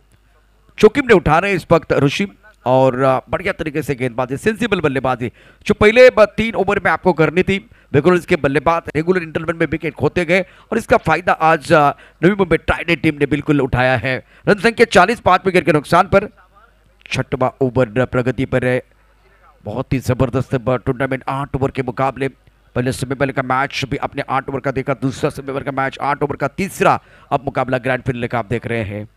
चौकिम ने उठा रहे इस वक्त ऋषि, और बढ़िया तरीके से गेंदबाजी, सेंसिबल बल्लेबाजी जो पहले 3 ओवर में आपको करनी थी। बिल्कुल इसके बल्लेबाज रेगुलर इंटरवल में विकेट खोते गए और इसका फायदा आज नवी मुंबई ट्राइडेंट टीम ने बिल्कुल उठाया है। रन संख्या 40, 5 विकेट के नुकसान पर। 6वां ओवर प्रगति पर है। बहुत ही जबरदस्त टूर्नामेंट, 8 ओवर के मुकाबले। पहले सेमीफाइनल का मैच भी अपने 8 ओवर का देखा, दूसरा सेमीफाइनल का मैच 8 ओवर का, तीसरा अब मुकाबला ग्रैंड फिनाले का आप देख रहे हैं।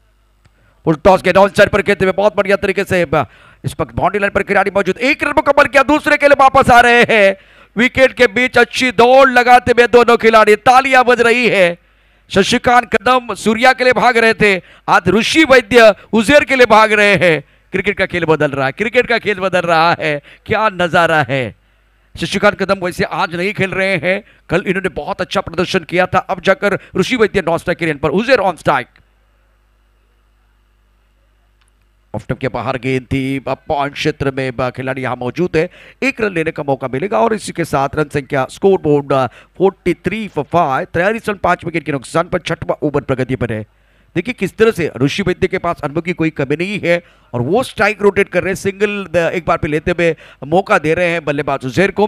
फुल टॉस के डाउन साइड पर खेलते हुए बहुत बढ़िया तरीके से इस वक्त बाउंड्री लाइन पर खिलाड़ी मौजूद, एक रन मुकम्मल किया, दूसरे के लिए वापस आ रहे हैं। विकेट के बीच अच्छी दौड़ लगाते हुए दोनों खिलाड़ी, तालियां बज रही है। शशिकांत कदम सूर्या के लिए भाग रहे थे, आज ऋषि वैद्य उजेर के लिए भाग रहे हैं। क्रिकेट का खेल बदल रहा है, क्रिकेट का खेल बदल रहा है। क्या नजारा है। शशिकांत कदम वैसे आज नहीं खेल रहे हैं, कल इन्होंने बहुत अच्छा प्रदर्शन किया था, अब जाकर ऋषि वैद्य नॉन स्ट्राइक के पर, उजेर ऑन स्ट्राइक। ऑफ स्टंप के बाहर गेंद थी, पॉइंट क्षेत्र में खिलाड़ी यहां मौजूद है, 1 रन लेने का मौका मिलेगा और इसी के साथ रन संख्या score board 43 for 5, 43 run 5 wicket के नुकसान पर। 6वां ओवर प्रगति पर है। देखिए किस तरह से ऋषि वैद्य के पास अनुभव की कोई कमी नहीं है और वो स्ट्राइक रोटेट कर रहे हैं, सिंगल एक बार पे लेते हुए मौका दे रहे हैं बल्लेबाज उजैर को।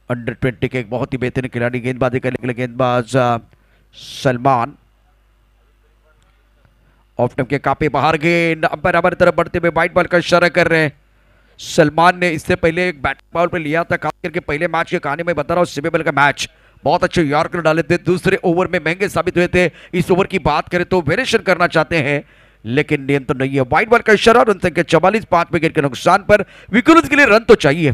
अंडर 20 के एक बहुत ही बेहतरीन खिलाड़ी, गेंदबाजी करने के लिए गेंदबाज सलमान। ऑफ स्टंप के काफी बाहर गेंद, अंपायर हमारी तरफ बढ़ते हुए वाइट बॉल का इशारा कर रहे हैं। सलमान ने इससे पहले एक बैट बॉल पे लिया था, खास करके पहले मैच के कहानी में बता रहा हूँ, सेमीफाइनल का मैच बहुत अच्छे यॉर्कर डाले थे, दूसरे ओवर में महंगे साबित हुए थे। इस ओवर की बात करें तो वेरिएशन करना चाहते हैं लेकिन नियंत्रण नहीं है। वाइट बॉल का इशारा, रन संख्या 44, 5 विकेट के नुकसान पर। विकेट के लिए रन तो चाहिए,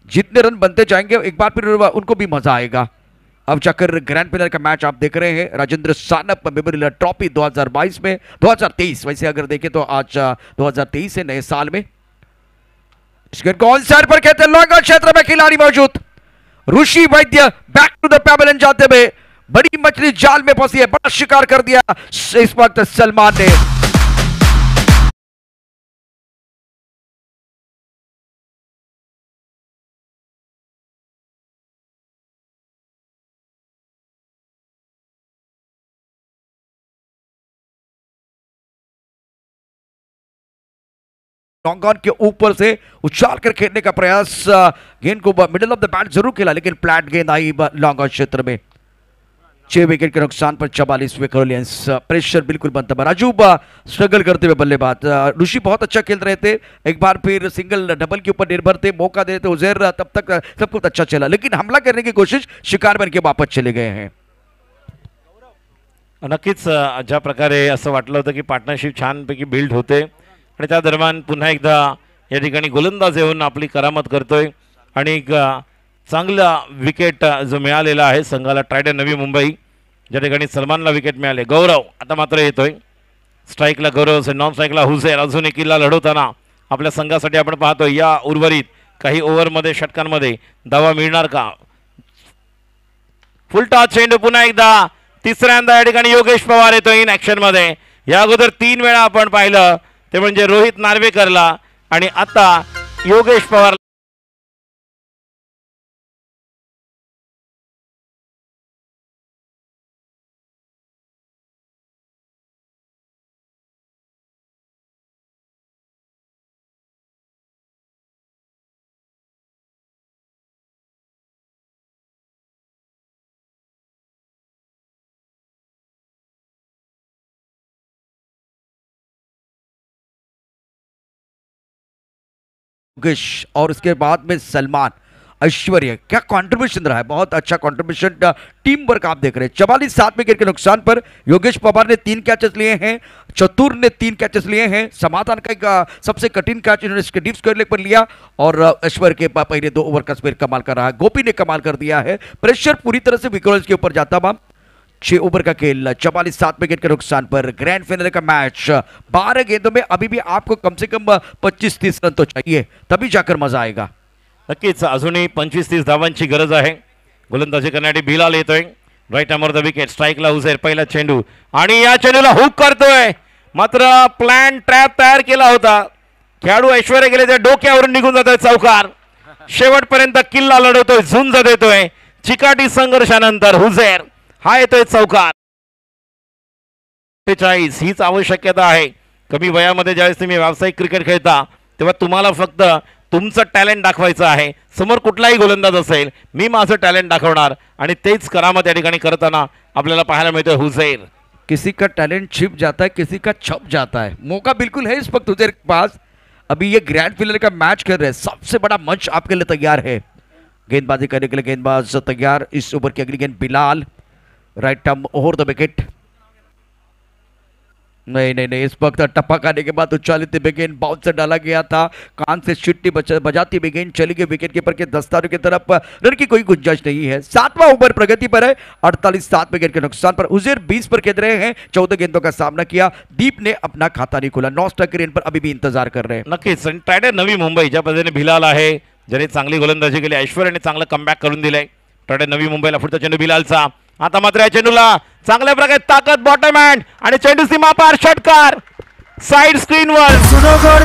जितने रन बनते जाएंगे एक बार फिर उनको भी मजा आएगा। अब जाकर ग्रैंड फिनाले का मैच आप देख रहे हैं, राजेंद्र सानप मेमोरियल ट्रॉफी 2022 में, 2023 वैसे अगर देखें तो आज 2023 है, नए साल में। कौन साइड पर कहते हैं, लॉन्ग क्षेत्र में खिलाड़ी मौजूद, ऋषि वैद्य बैक टू द पैवेलियन जाते हुए, बड़ी मछली जाल में फंसी है, बड़ा शिकार कर दिया इस वक्त सलमान ने। लॉन्ग ऑन के ऊपर से उछाल कर खेलने का प्रयास, गेंद को मिडिल ऑफ द बैट जरूर खेला लेकिन फ्लैट गेंद आई लॉन्ग ऑन क्षेत्र में। 6 विकेट के नुकसान पर 44 विकेट। प्रेशर बिल्कुल बनता है। राजू स्ट्रगल करते हुए बल्लेबाज, ऋषि बहुत अच्छा खेल रहे थे, एक बार फिर सिंगल डबल के ऊपर निर्भर थे, मौका दे थे उजैर, तब तक सब कुछ अच्छा चला लेकिन हमला करने की कोशिश, शिकार बन के वापस चले गए हैं। नक्कीच ज्या प्रकारे असं वाटलं होतं की पार्टनरशिप छानपैकी बिल्ड होते आणि त्या दरम्यान पुन्हा एकदा या ठिकाणी गोलंदाज येऊन आपली करामत करतोय आणि एक चांगला विकेट जो मिळालेला आहे संघाला ट्रायडन नवी मुंबई, ज्या ठिकाणी सलमानला विकेट मिळाले। गौरव आता मात्र येतोय स्ट्राईकला, गौरव असेल, नॉन स्ट्राईकला हुसेन, अजून एक किल्ला लढवताना आपल्या संघासाठी आपण पाहतोय या उर्वरित काही ओव्हरमध्ये षटकांमध्ये धावा मिळणार का। फुल टॉस चेंडू पुन्हा एकदा, तिसऱ्यांदा या ठिकाणी योगेश पवार येतो इन ऍक्शन मध्ये। या अगोदर 3 वेळा आपण पाहिलं ते म्हणजे रोहित नार्वेकरला आणि आता योगेश पवार। और उसके बाद में सलमान, ऐश्वर्य, क्या कंट्रीब्यूशन रहा है, बहुत अच्छा कंट्रीब्यूशन, टीम वर्क आप देख रहे हैं। 44 7 विकेट के नुकसान पर योगेश पवार ने 3 कैचेस लिए हैं, चतुर ने 3 कैचेस लिए हैं, समाधान का एक सबसे कठिन कैच इन्होंने डीप स्क्वायर लेग पर लिया और ऐश्वर्य के पहले 2 ओवर का स्पेयर कमाल कर रहा है। गोपी ने कमाल कर दिया है, प्रेशर पूरी तरह से विकेट्स के ऊपर जाता हुआ। 6 ओवर का खेल, 44 7 विकेट के नुकसान पर। ग्रैंड फाइनल का मैच, 12 गेंदों में अभी भी आपको कम से कम 25-30 रन तो चाहिए, तभी जाकर मजा आएगा। नक्कीच अजूनही 25-30 धावांची गरज आहे। गोलंदाजी करण्यासाठी बिलाल येतोय, राईट अमोर द विकेट. स्ट्राईकला हुसेर पहिला चेंडू आणि या चेंडूला हुक करतोय. मात्र प्लॅन ट्रॅप तयार केला होता. खेळाडू ऐश्वर्या गेले ते डोक्यावरून निघून जातोय चौकार. शेवटपर्यंत किल्ला लढवतोय, झुंज देतोय. चिकाटी संघर्षानंतर हुसेर हा येतोय चौकार. 48 हीच आवश्यकता आहे. कमी वयामध्ये ज्यावेळेस तुम्ही व्यावसायिक क्रिकेट खेळता तेव्हा तुम्हाला फक्त तुमचं टॅलेंट दाखवायचं आहे. समोर कुठलाही गोलंदाज असेल, मी माझं टॅलेंट दाखवणार आणि तेच करामत या ठिकाणी करताना आपल्याला पाहायला मिळतोय हुसेर. किसी का टैलेंट छिप जाता है, किसी का छप जाता है. मौका बिल्कुल है इस वक्त हुसेर के पास. अभी ये ग्रैंड फिनाले का मैच खेल रहे हैं, सबसे बड़ा मंच आपके लिए तैयार है. गेंदबाजी करने के लिए गेंदबाज तैयार. इस ओवर की अगली गेंद Bilal, right arm over the wicket. नहीं, इस वक्त टपक आने के बाद उच्चालित गेंद बाउंसर डाला गया था. कान से चिट्टी बजाती हुई गेंद चली गई विकेट कीपर के दस्तारों की तरफ. रन की कोई गुंजाइश नहीं है. 7वां ओवर प्रगति पर है. 48 7 विकेट के नुकसान पर हुसेर 20 पर खेल रहे हैं. 14 गेंदों का सामना किया. दीप ने अपना खाता नहीं खोला. 9 स्ट्राइक रेट पर अभी भी इंतजार कर रहे हैं. नक्कीच. ट्रायडर नवी मुंबई ज्या पद्धतीने बिलाल आहे, ज्याने चांगली गोलंदाजी केली, ऐश्वर्याने चांगलं कमबॅक करून दिलंय. ट्रायडर नवी मुंबईला पुढचा चेंडू बिलालचा. आता मात्र या चेंडूला चांगल्या प्रकारे ताकद बॉटम हँड आणि चेंडू सीमा पार षटकार साइड स्क्रीनवर.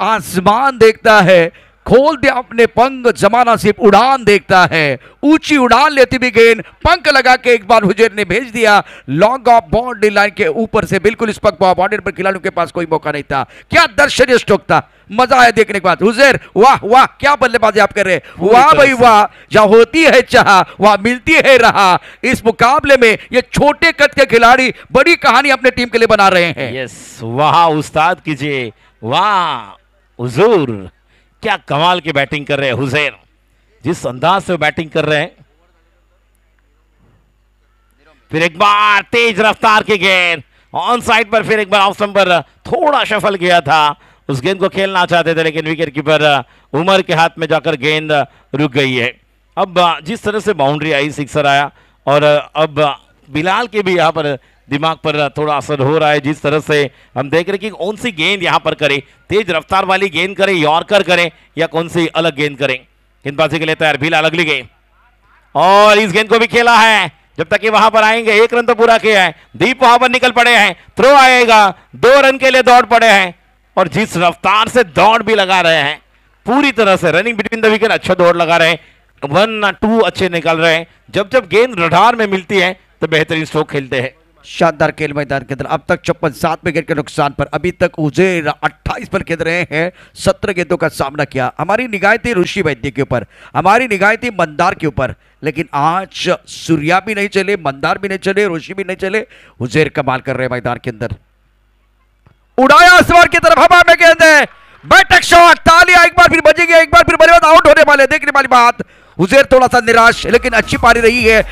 आसमान देखता है, खोल दे अपने पंख, जमाना सिर्फ उड़ान देखता है. ऊंची उड़ान लेती भी गेंद पंख लगा के एक बार हुसेर ने भेज दिया. लॉन्ग ऑफ बाउंड्री लाइन के ऊपर से बिल्कुल इस पक बाउंड्री पर खिलाड़ियों के पास कोई मौका नहीं था. क्या दर्शनीय स्ट्रोक था, मजा आया देखने के बाद. हुसेर वाह वाह, क्या बल्लेबाजी आप कर रहे हैं. वाह भाई वाह. जहां होती है चाह वहां मिलती है राह. इस मुकाबले में ये छोटे कद के खिलाड़ी बड़ी कहानी अपने टीम के लिए बना रहे हैं. यस, वाह उस्ताद कीजिए, वाह हुजूर. क्या कमाल की बैटिंग कर रहे हैं हुसेर. जिस अंदाज से बैटिंग कर रहे हैं. फिर एक बार तेज रफ्तार की गेंद ऑन साइड पर. फिर एक बार ऑफ स्टंप पर थोड़ा शफल किया था. उस गेंद को खेलना चाहते थे लेकिन विकेट कीपर उमर के हाथ में जाकर गेंद रुक गई है. अब जिस तरह से बाउंड्री आई, सिक्सर आया और अब बिलाल के भी यहाँ पर दिमाग पर थोड़ा असर हो रहा है. जिस तरह से हम देख रहे कि कौन सी गेंद यहां पर करें, तेज रफ्तार वाली गेंद करें, यॉर्कर करें या कौन सी अलग गेंद करें. गेंदबाजी के लिए तैयार बिलाल. अगली गेंद और इस गेंद को भी खेला है. जब तक कि वहां पर आएंगे, 1 रन तो पूरा किया है. दीप वहां पर निकल पड़े हैं. थ्रो आएगा, 2 रन के लिए दौड़ पड़े हैं और जिस रफ्तार से दौड़ भी लगा रहे हैं पूरी तरह से रनिंग बिटवीन द विकेट. अच्छा दौड़ लगा रहे हैं. 1-2 अच्छे निकल रहे हैं. जब जब गेंद रडार में मिलती है तो बेहतरीन स्ट्रोक खेलते हैं. शानदार खेल मैदान के अंदर. अब तक 56 7 विकेट के नुकसान पर. अभी तक हुसेर 28 पर खेल रहे हैं. 17 गेंदों का सामना किया. हमारी निगाह थी ऋषि वैद्य के ऊपर, हमारी निगाह थी मंदार के ऊपर, लेकिन आज सूर्या भी नहीं चले, मंदार भी नहीं चले, ऋषि भी नहीं चले. हुसेर कमाल कर रहे हैं मैदान के अंदर. उड़ाया आसमान की तरफ, हवा में गेंद है. बैटक शॉट, तालियां एक बार फिर बजेगी, एक बार फिर बल्लेबाज आउट होने वाले. देखने वाली बात, हुसेर थोड़ा सा निराश लेकिन अच्छी पारी रही है.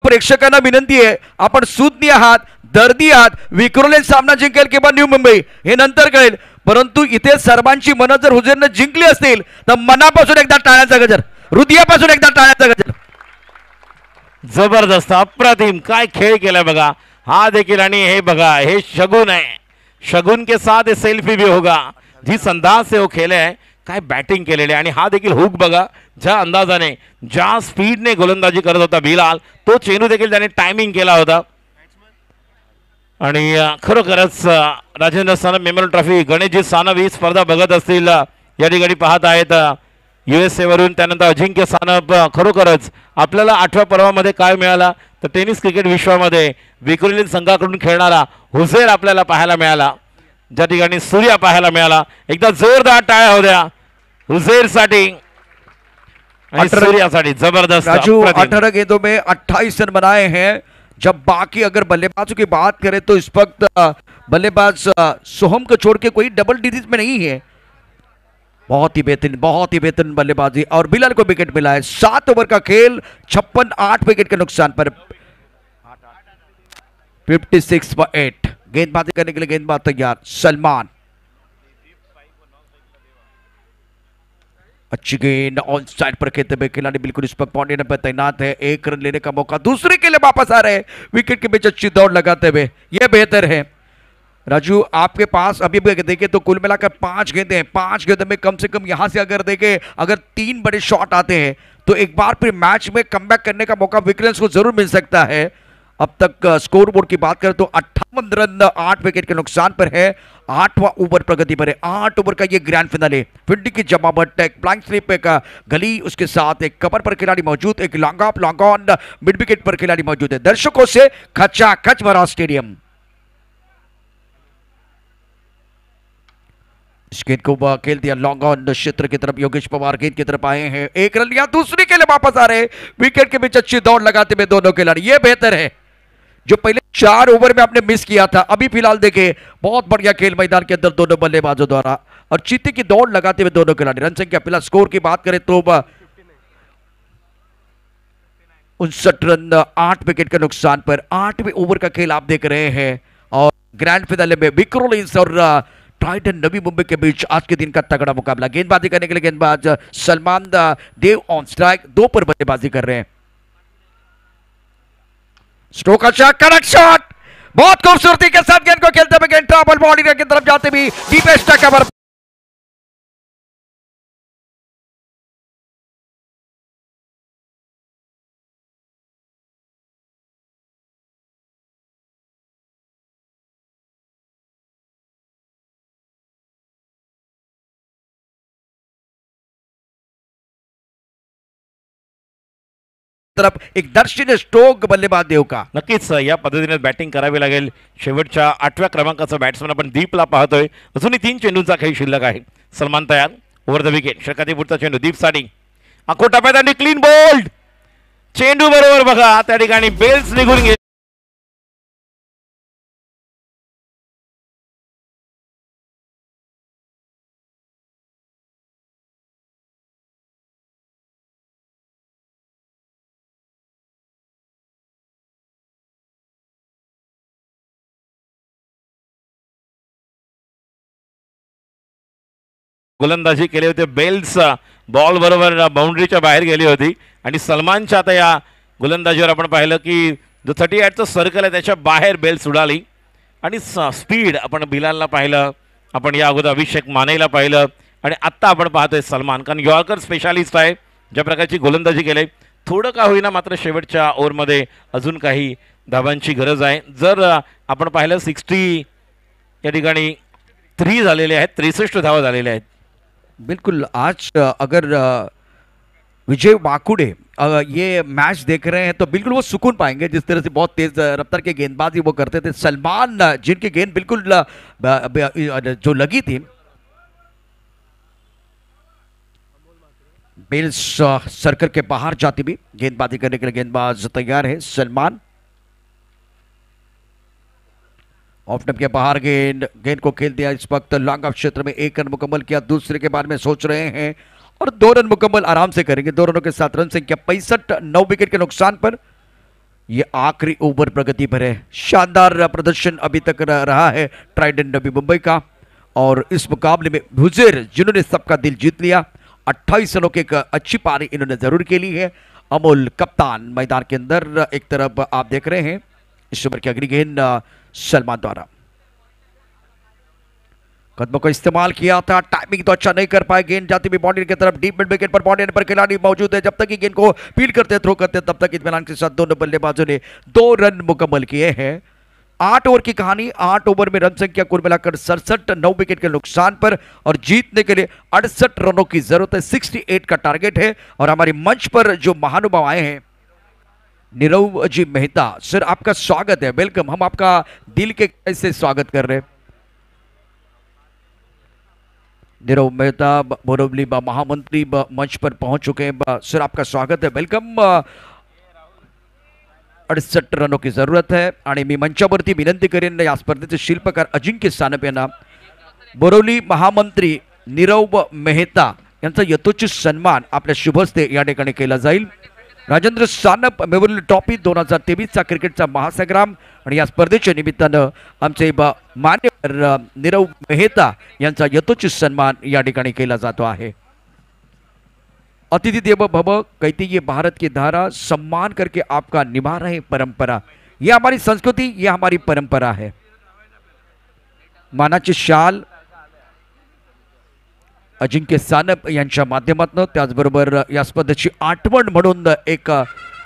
प्रेक्षकांना विनंती आहे, आपण सुज्ञ आहात, दर्दी आहात. विक्रोले सामना जिंकेल किंवा न्यू मुंबई हे नंतर कळेल, परंतु इथे सर्वांची मनं जर हुसेरनं जिंकली असतील तर मनापासून एकदा टाळ्यांचा गजर, हृदयापासून एकदा टाळ्यांचा गजर. जबरदस्त, अप्रतिम काय खेळ केलाय बघा. हा देखील आणि हे बघा, हे शगुन आहे. शगुन के साथ सेल्फी भी होगा. जिस अंदाज से वो खेले है, काय बॅटिंग केलेले आणि हा देखील हुक बघा. ज्या अंदाजाने, ज्या स्पीडने गोलंदाजी करत होता बिलाल, तो चेंडू देखील त्याने टायमिंग केला होता. आणि खरोखरच राजेंद्र सानप मेमोरियल ट्रॉफी गणेशजी सानप ही स्पर्धा बघत असतील या ठिकाणी पाहत आहेत USA वरून. त्यानंतर अजिंक्य सानप. खरोखरच आपल्याला 8व्या पर्वामध्ये काय मिळाला तर टेनिस क्रिकेट विश्वामध्ये विक्रोली संघाकडून खेळणारा हुसेर आपल्याला पाहायला मिळाला. ज्या ठिकाणी सूर्या पाहायला मिळाला. एकदा जोरदार टाळ्या होत्या हुसेरसाठी आणि सूर्यासाठी. जबरदस्त. राजू, 18 गेंदों में 28 रन बनाए हैं. जब बाकी अगर बल्लेबाजों की बात करें तो इस वक्त बल्लेबाज सोहम को छोड़ के कोई डबल डिजिट में नहीं है. बहुत ही बेहतरीन बल्लेबाजी और बिलाल को विकेट मिला है। 7 ओवर का खेल 56 8 विकेट के नुकसान पर 56 पर 8। गेंदबाजी करने के लिए गेंदबाज तैयार सलमान। अच्छी गेंद ऑन साइड पर खेलते हुए खिलाड़ी बिल्कुल इस वक्त पॉइंट पर तैनात है। 1 रन लेने का मौका, दूसरे के लिए वापस आ रहे हैं विकेट के बीच अच्छी दौड़ लगाते हुए, यह बेहतर है। राजू आपके पास अभी भी देखें तो कुल मिलाकर 5 गेंदें हैं। 5 गेंदों में कम से कम यहां से अगर देखें अगर 3 बड़े शॉट आते हैं तो एक बार फिर मैच में कमबैक करने का मौका विकेट्स को जरूर मिल सकता है। अब तक स्कोर बोर्ड की बात करें तो 58 रन 8 विकेट के नुकसान पर है। 8वां ओवर प्रगति पर है। 8 ओवर का ये ग्रैंड फिनाले, फील्डिंग की जमावट, एक ब्लैंक स्लिप, एक गली, उसके साथ एक कवर पर खिलाड़ी मौजूद, एक long off long on mid wicket पर खिलाड़ी मौजूद है। दर्शकों से खचाखच भरा स्टेडियम। इस गेंद को खेल दिया लॉन्ग ऑन क्षेत्र की तरफ। योगेश पवार गेंद की तरफ आए हैं, 1 रन लिया, दूसरे के लिए वापस आ रहे, विकेट के बीच अच्छी दौड़ लगाते हुए दोनों खिलाड़ी, ये बेहतर है। जो पहले 4 ओवर में आपने मिस किया था, अभी फिलहाल देखे बहुत बढ़िया खेल मैदान के अंदर दोनों बल्लेबाजों द्वारा और चीते की दौड़ लगाते हुए दोनों खिलाड़ी। रन संख्या फिलहाल स्कोर की बात करें तो 59 रन 8 विकेट के नुकसान पर 8वें ओवर का खेल आप देख रहे हैं। और ग्रैंड फिनाले में विक्रोलिंस और टाइटन नवी मुंबई के बीच आज के दिन का तगड़ा मुकाबला। गेंदबाजी करने के लिए गेंदबाज सलमान देव ऑन स्ट्राइक, 2 पर बल्लेबाजी कर रहे हैं। स्ट्रोक अच्छा, करेक्ट शॉट, बहुत खूबसूरती के साथ गेंद को खेलते हुए गेंद ट्रैवल बॉडी की तरफ जाते भी डीपेस्ट कवर। तरफ एक दर्शनीय स्ट्रोक बल्लेबाज देव का। नक्कीच या पद्धतीने बॅटिंग करावी लागेल। शेवटच्या 8व्या क्रमांकाचा बॅट्समन आपण दीपला पाहतोय। अजूनही 3 चेंडूंचा खेळ शिल्लक आहे। सलमान तयार, ओव्हर द विकेट, षटकातील पुढचा चेंडू दीपसाठी आखोटा पैदा, क्लीन बोल्ड, चेंडू बरोबर बघा त्या ठिकाणी बेल्स निघून गेले। गोलंदाजी केली होती, बेल्स बॉल बरोबर बाउंड्रीच्या बाहेर गेली होती आणि सलमानच्या आता या गोलंदाजीवर आपण पाहिलं की जो 38चं सर्कल आहे त्याच्या बाहेर बेल्स उडाली आणि स्पीड आपण बिलालला पाहिलं, आपण या अगोदर अभिषेक मानेला पाहिलं आणि आत्ता आपण पाहतोय सलमान, कारण यॉर्कर स्पेशालिस्ट आहे, ज्या प्रकारची गोलंदाजी केली थोडं का होईना, मात्र शेवटच्या ओव्हरमध्ये अजून काही धावांची गरज आहे। जर आपण पाहिलं 60 या ठिकाणी 3 झालेले आहेत, 63 धावा झालेल्या आहेत। बिल्कुल आज अगर विजय वाकुड़े ये मैच देख रहे हैं तो बिल्कुल वो सुकून पाएंगे, जिस तरह से बहुत तेज रफ्तार के गेंदबाजी वो करते थे। सलमान जिनकी गेंद बिल्कुल जो लगी थी, बेल्स सर्कल के बाहर जाती भी, गेंदबाजी करने के लिए गेंदबाज तैयार है सलमान। ऑफ नंबर के बाहर गेंद को खेल दिया। इस वक्त लॉन्ग ऑफ क्षेत्र में 1 रन मुकम्मल किया, दूसरे के बारे में सोच रहे हैं और 2 रन मुकम्मल आराम से करेंगे। 2 रनों के साथ रन संख्या 65, 9 विकेट के नुकसान पर यह आखिरी ओवर प्रगति पर है। शानदार प्रदर्शन अभी तक रहा है ट्राइडेंट नवी मुंबई का और इस मुकाबले में भुजेर जिन्होंने सबका दिल जीत लिया, 28 रनों की एक अच्छी पारी इन्होंने जरूर खेली है। अमोल कप्तान मैदान के अंदर, एक तरफ आप देख रहे हैं इस ओवर की अगली गेंद सलमान द्वारा, कदमों का इस्तेमाल किया था, टाइमिंग तो अच्छा नहीं कर पाए, गेंद जाती हुई बाउंड्री की तरफ, डीप मिड विकेट पर बाउंड्री पर खिलाड़ी मौजूद है। जब तक गेंद को फील्ड करते थ्रो करते तब तक इत्मीनान के साथ दोनों बल्लेबाजों ने 2 रन मुकम्मल किए हैं। 8 ओवर की कहानी, 8 ओवर में रन संख्या कुल मिलाकर 67, 9 विकेट के नुकसान पर और जीतने के लिए 68 रनों की जरूरत है। 68 का टारगेट है और हमारे मंच पर जो महानुभाव आए हैं, नीरव जी मेहता सर, आपका स्वागत है, वेलकम। हम आपका दिल के कैसे स्वागत कर रहे हैं। नीरव मेहता बोरवली महामंत्री मंच पर पहुंच चुके हैं सर, आपका स्वागत है, वेलकम। 68 रनों की जरूरत है आणि मी मंचावरती विनंती करेन या स्पर्धेचे शिल्पकार अजिंक्य सानप यांना, बोरवली महामंत्री नीरव मेहता यांचा यथोचित सन्मान आपल्या शुभस्ते या ठिकाणी केला जाईल. राजेंद्र सानप मेमोरियल ट्रॉफी 2023चा क्रिकेटचा महासंग्राम आणि या स्पर्धेच्या निमित्तानं आमचे मान्यवर नीरव मेहता यांचा यथोचित सन्मान या ठिकाणी केला जातो आहे. अतिथि देवो भव, कहती ये भारत की धारा, सम्मान करके आपका निभा रहे परंपरा. ये हमारी संस्कृती, ये हमारी परंपरा है. मानाची शाल अजिंक्य सानप यांच्या माध्यमातून, त्याचबरोबर या स्पर्धेची आठवण म्हणून एक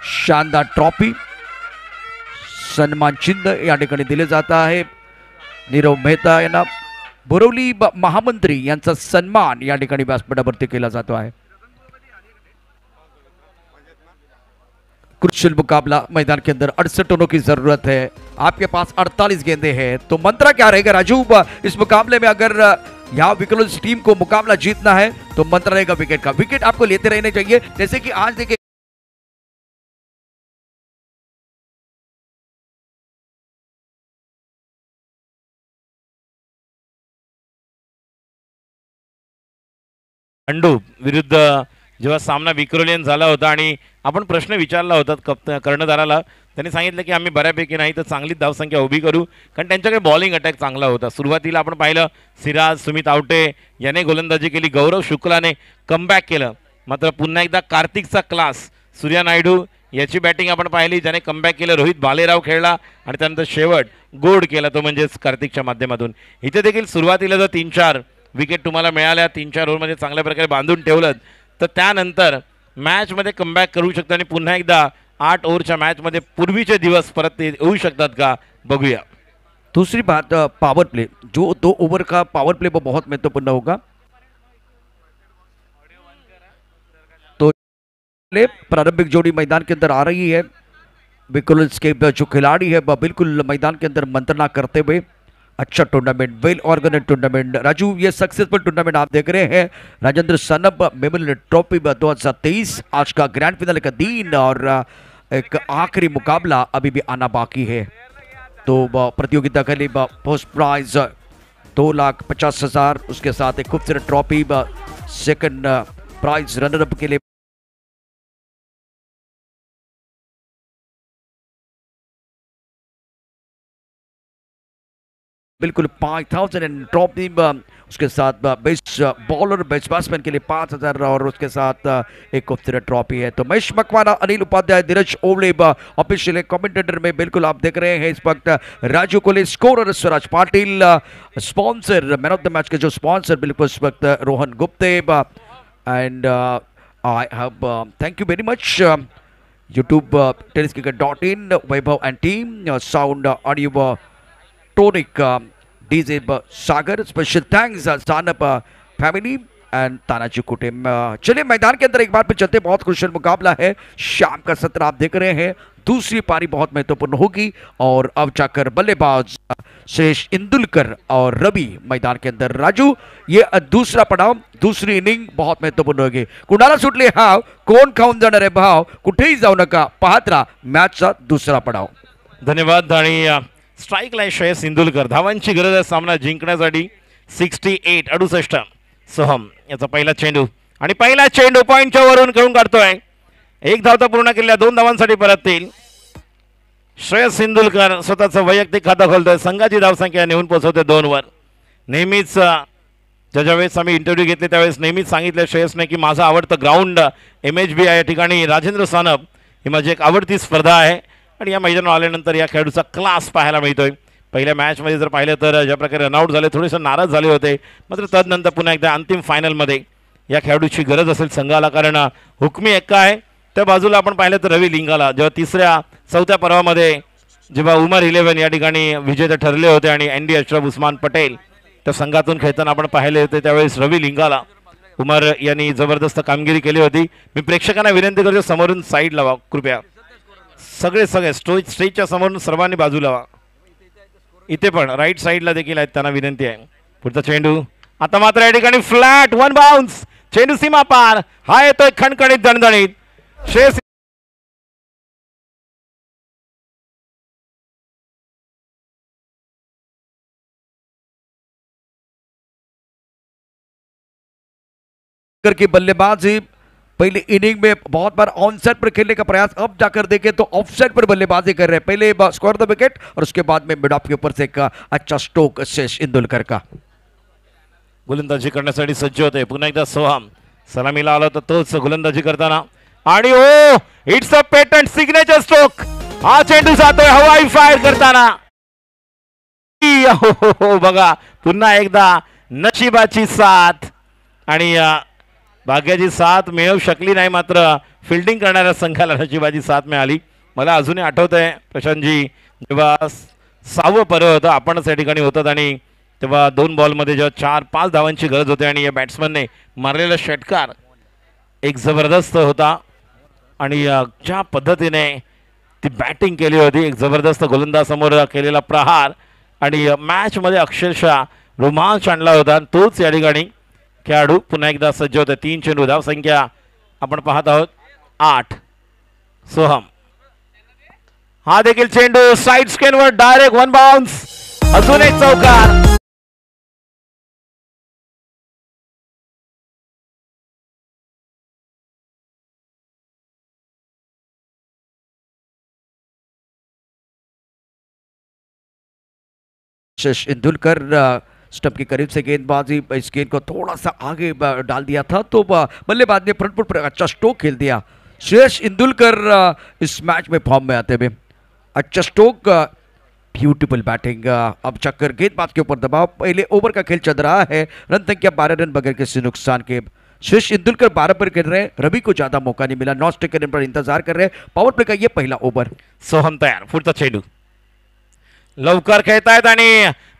शानदार ट्रॉफी सन्मान चिन्ह या ठिकाणी दिले जात आहे. नीरव मेहता यांना बोरवली महामंत्री यांचा सन्मान या ठिकाणी व्यासपीठावरती केला जातो आहे. क्रुशियल मुकाबला मैदान के अंदर 68 रनों की जरूरत है. आपके पास 48 गेंदे हैं, तो मंत्रा क्या रहेगा राजू इस मुकाबले में? अगर यहाँ विकलोज टीम को मुकाबला जीतना है तो मंत्रा रहेगा विकेट का. विकेट आपको लेते रहने चाहिए. जैसे कि आज देखिए अंडू विरुद्ध जेव्हा सामना विक्रोलियन झाला होता आणि आपण प्रश्न विचारला होता कर्णधाराला, त्यांनी सांगितलं की आम्ही बऱ्यापैकी नाही तर चांगली धावसंख्या उभी करू, कारण त्यांच्याकडे बॉलिंग अटॅक चांगला होता. सुरुवातीला आपण पाहिलं सिराज, सुमित आवटे याने गोलंदाजी केली, गौरव शुक्लाने कमबॅक केलं, मात्र पुन्हा एकदा कार्तिकचा क्लास, सूर्या नायडू याची बॅटिंग आपण पाहिली, ज्याने कमबॅक केलं. रोहित भालेराव खेळला आणि त्यानंतर शेवट गोड केला तो म्हणजेच कार्तिकच्या माध्यमातून. इथे देखील सुरुवातीला जर 3-4 विकेट तुम्हाला मिळाल्या, 3-4 ओव्हरमध्ये चांगल्या प्रकारे बांधून ठेवलं, तर त्यानंतर मॅचमध्ये कमबॅक करू शकता आणि पुन्हा एकदा 8 ओव्हरच्या मॅचमध्ये पूर्वीचे दिवस परत येऊ शकतात का, बघूया. दूसरी बात पावर प्ले, जो 2 ओवर का पावर प्ले वो बहुत महत्वपूर्ण होगा. तो प्रारंभिक जोड़ी मैदान के अंदर आ रही है. विकल्स के जो खिलाड़ी है वह बिल्कुल मैदान के अंदर मंत्रणा करते हुए. अच्छा tournament, well organise tournament. Raju, ये सक्सेसफुल टूर्नामेंट आप देख रहे हैं. राजेंद्र सानप मेमोरियल ट्रॉफी 2023 आज का ग्रैंड फिनाले का दिन और एक आखिरी मुकाबला अभी भी आना बाकी है. तो प्रतियोगिता के लिए फर्स्ट प्राइज 2,50,000, उसके साथ एक खूबसूरत trophy. Second prize runner up के लिए बिल्कुल 5,000 एंड ट्रॉफी. उसके साथ बेस्ट बॉलर, बेस्ट बैट्समैन के लिए 5,000 और उसके साथ एक खूबसूरत ट्रॉफी है. तो महेश मकवाना, अनिल उपाध्याय, धीरज ओवले ऑफिशियल कमेंटेटर में बिल्कुल आप देख रहे हैं इस वक्त. Raju Kohli scorer, Swaraj Patil sponsor, man of the match के जो स्पॉन्सर बिल्कुल इस वक्त Rohan Gupte. And I have thank you very much YouTube tenniscricket.in, Vaibhav and team, sound audio tonic, DJ Sagar. Special thanks Sanap family and Tanaji कुटे. चलिए मैदान के अंदर एक बार फिर चलते. बहुत क्रुशियल मुकाबला है. शाम का सत्र आप देख रहे हैं. दूसरी पारी बहुत महत्वपूर्ण होगी और अब जाकर बल्लेबाज श्रेष इंदुलकर और रवि मैदान के अंदर. राजू, ये दूसरा पड़ाव, दूसरी इनिंग बहुत महत्वपूर्ण होगी. कुणाला सुटले हाव, कोण खाऊन जाणार आहे भाव, कुठेही जाऊ नका, पाहत राहा मॅचचा दुसरा पडाव. धन्यवाद. आणि स्ट्राईकला श्रेयस इंदुलकर, धावांची गरज आहे सामना जिंकण्यासाठी. 68 सोहम याचा पहिला चेंडू आणि पहिला चेंडू पॉइंटच्या वरून खेळून काढतोय. 1 धाव तर पूर्ण केल्या, 2 धावांसाठी परत येईल. श्रेयस इंदुलकर स्वतःचं वैयक्तिक खातं खोलतोय, संघाची धावसंख्या नेऊन पोहोचवते 2 वर. नेहमीच ज्यावेळेस आम्ही इंटरव्ह्यू घेतले त्यावेळेस नेहमीच सांगितलं श्रेयसने की माझं आवडतं ग्राउंड MHB आहे. या ठिकाणी राजेंद्र सानप ही माझी एक आवडती स्पर्धा आहे आणि या मैदानावर आल्यानंतर या खेळाडूचा क्लास पाहायला मिळतोय. पहिल्या मॅचमध्ये जर पाहिलं तर ज्या प्रकारे रनआउट झाले, थोडेसे नाराज झाले होते, मात्र तदनंतर पुन्हा एकदा अंतिम फायनलमध्ये या खेळाडूची गरज असेल संघाला, कारण हुकमी एक्का आहे. त्या बाजूला आपण पाहिलं तर रवी लिंगाला जेव्हा 4थ्या पर्वामध्ये जेव्हा उमर 11 या ठिकाणी विजेते ठरले होते आणि एनडी अशरफ उस्मान पटेल त्या संघातून खेळताना आपण पाहिले होते, त्यावेळेस रवी लिंगाला उमर यांनी जबरदस्त कामगिरी केली होती. मी प्रेक्षकांना विनंती करतो समोरून साईड लावा कृपया, सगळे स्टेजच्या समोरून सर्वांनी बाजू लावा. इथे पण राईट साईडला देखील आहेत, त्यांना विनंती आहे. पुढचा चेंडू आता मात्र या ठिकाणी फ्लॅट 1 बाउन्स, चेंडू सीमा पार, हा येतोय खणखणीत दणदणीत. श्रेयस करके बल्लेबाजी पहले इनिंग में बहुत बार ऑन साइड पर खेलने का प्रयास, अब जाकर देखें तो ऑफ साइड पर बल्लेबाजी कर रहे हैं। पहले स्क्वायर द विकेट और उसके बाद में मिड ऑफ के ऊपर से एक अच्छा स्ट्रोक शेष इंदुलकर का। गोलंदाजी करण्यासाठी सज्ज होते पुन्हा एकदा सोहम, सलामीला आला तर तोच गोलंदाजी करताना आणि oh it's a patent signature stroke, हा चेंडू जातोय हवाई फायर करताना। हो बघा पुन्हा एकदा नशिबाची साथ आणि भाग्याची साथ मिळू शकली नाही, मात्र फिल्डिंग करणाऱ्या संघाला नशिबाची साथ मिळाली। मला अजूनही आठवतंय प्रशांतजी, जेव्हा 6वं पर्व होतं आपणच या ठिकाणी होतात आणि तेव्हा 2 बॉलमध्ये जेव्हा 4-5 धावांची गरज होती आणि या बॅट्समनने मारलेला षटकार एक जबरदस्त होता आणि ज्या पद्धतीने ती बॅटिंग केली होती, एक जबरदस्त गोलंदाजासमोर केलेला प्रहार आणि मॅचमध्ये अक्षरशः रोमांच आणला होता। तोच या ठिकाणी खेळाडू पुन्हा एकदा सज्ज होते। 3 चेंडू, धाव संख्या आपण पाहत आहोत 8। सोहम, हा देखील चेंडू साइड स्केनवर डायरेक्ट 1 बाउन्स, अजून एक चौकार। शेष इंदुलकर स्टंप के करीब से गेंदबाजी, इस गेंद को थोड़ा सा आगे डाल दिया था तो बल्लेबाज ने फ्रंट फुट पर अच्छा स्ट्रोक खेल दिया। शेष इंदुलकर इस मैच में फॉर्म में आते हुए अच्छा स्ट्रोक, ब्यूटीफुल बैटिंग। अब चक्कर गेंदबाज के ऊपर दबाव, पहले ओवर का खेल चल रहा है, रन संख्या 12 रन बगैर किसी नुकसान के। शेष इंदुलकर 12 पर खेल रहे हैं, रवि को ज्यादा मौका नहीं मिला, नॉट टेकन पर इंतजार कर रहे हैं। पावर प्ले का ये पहला ओवर। सोहम तयार, पुढचा चेंडू लवकर खेळतायत आणि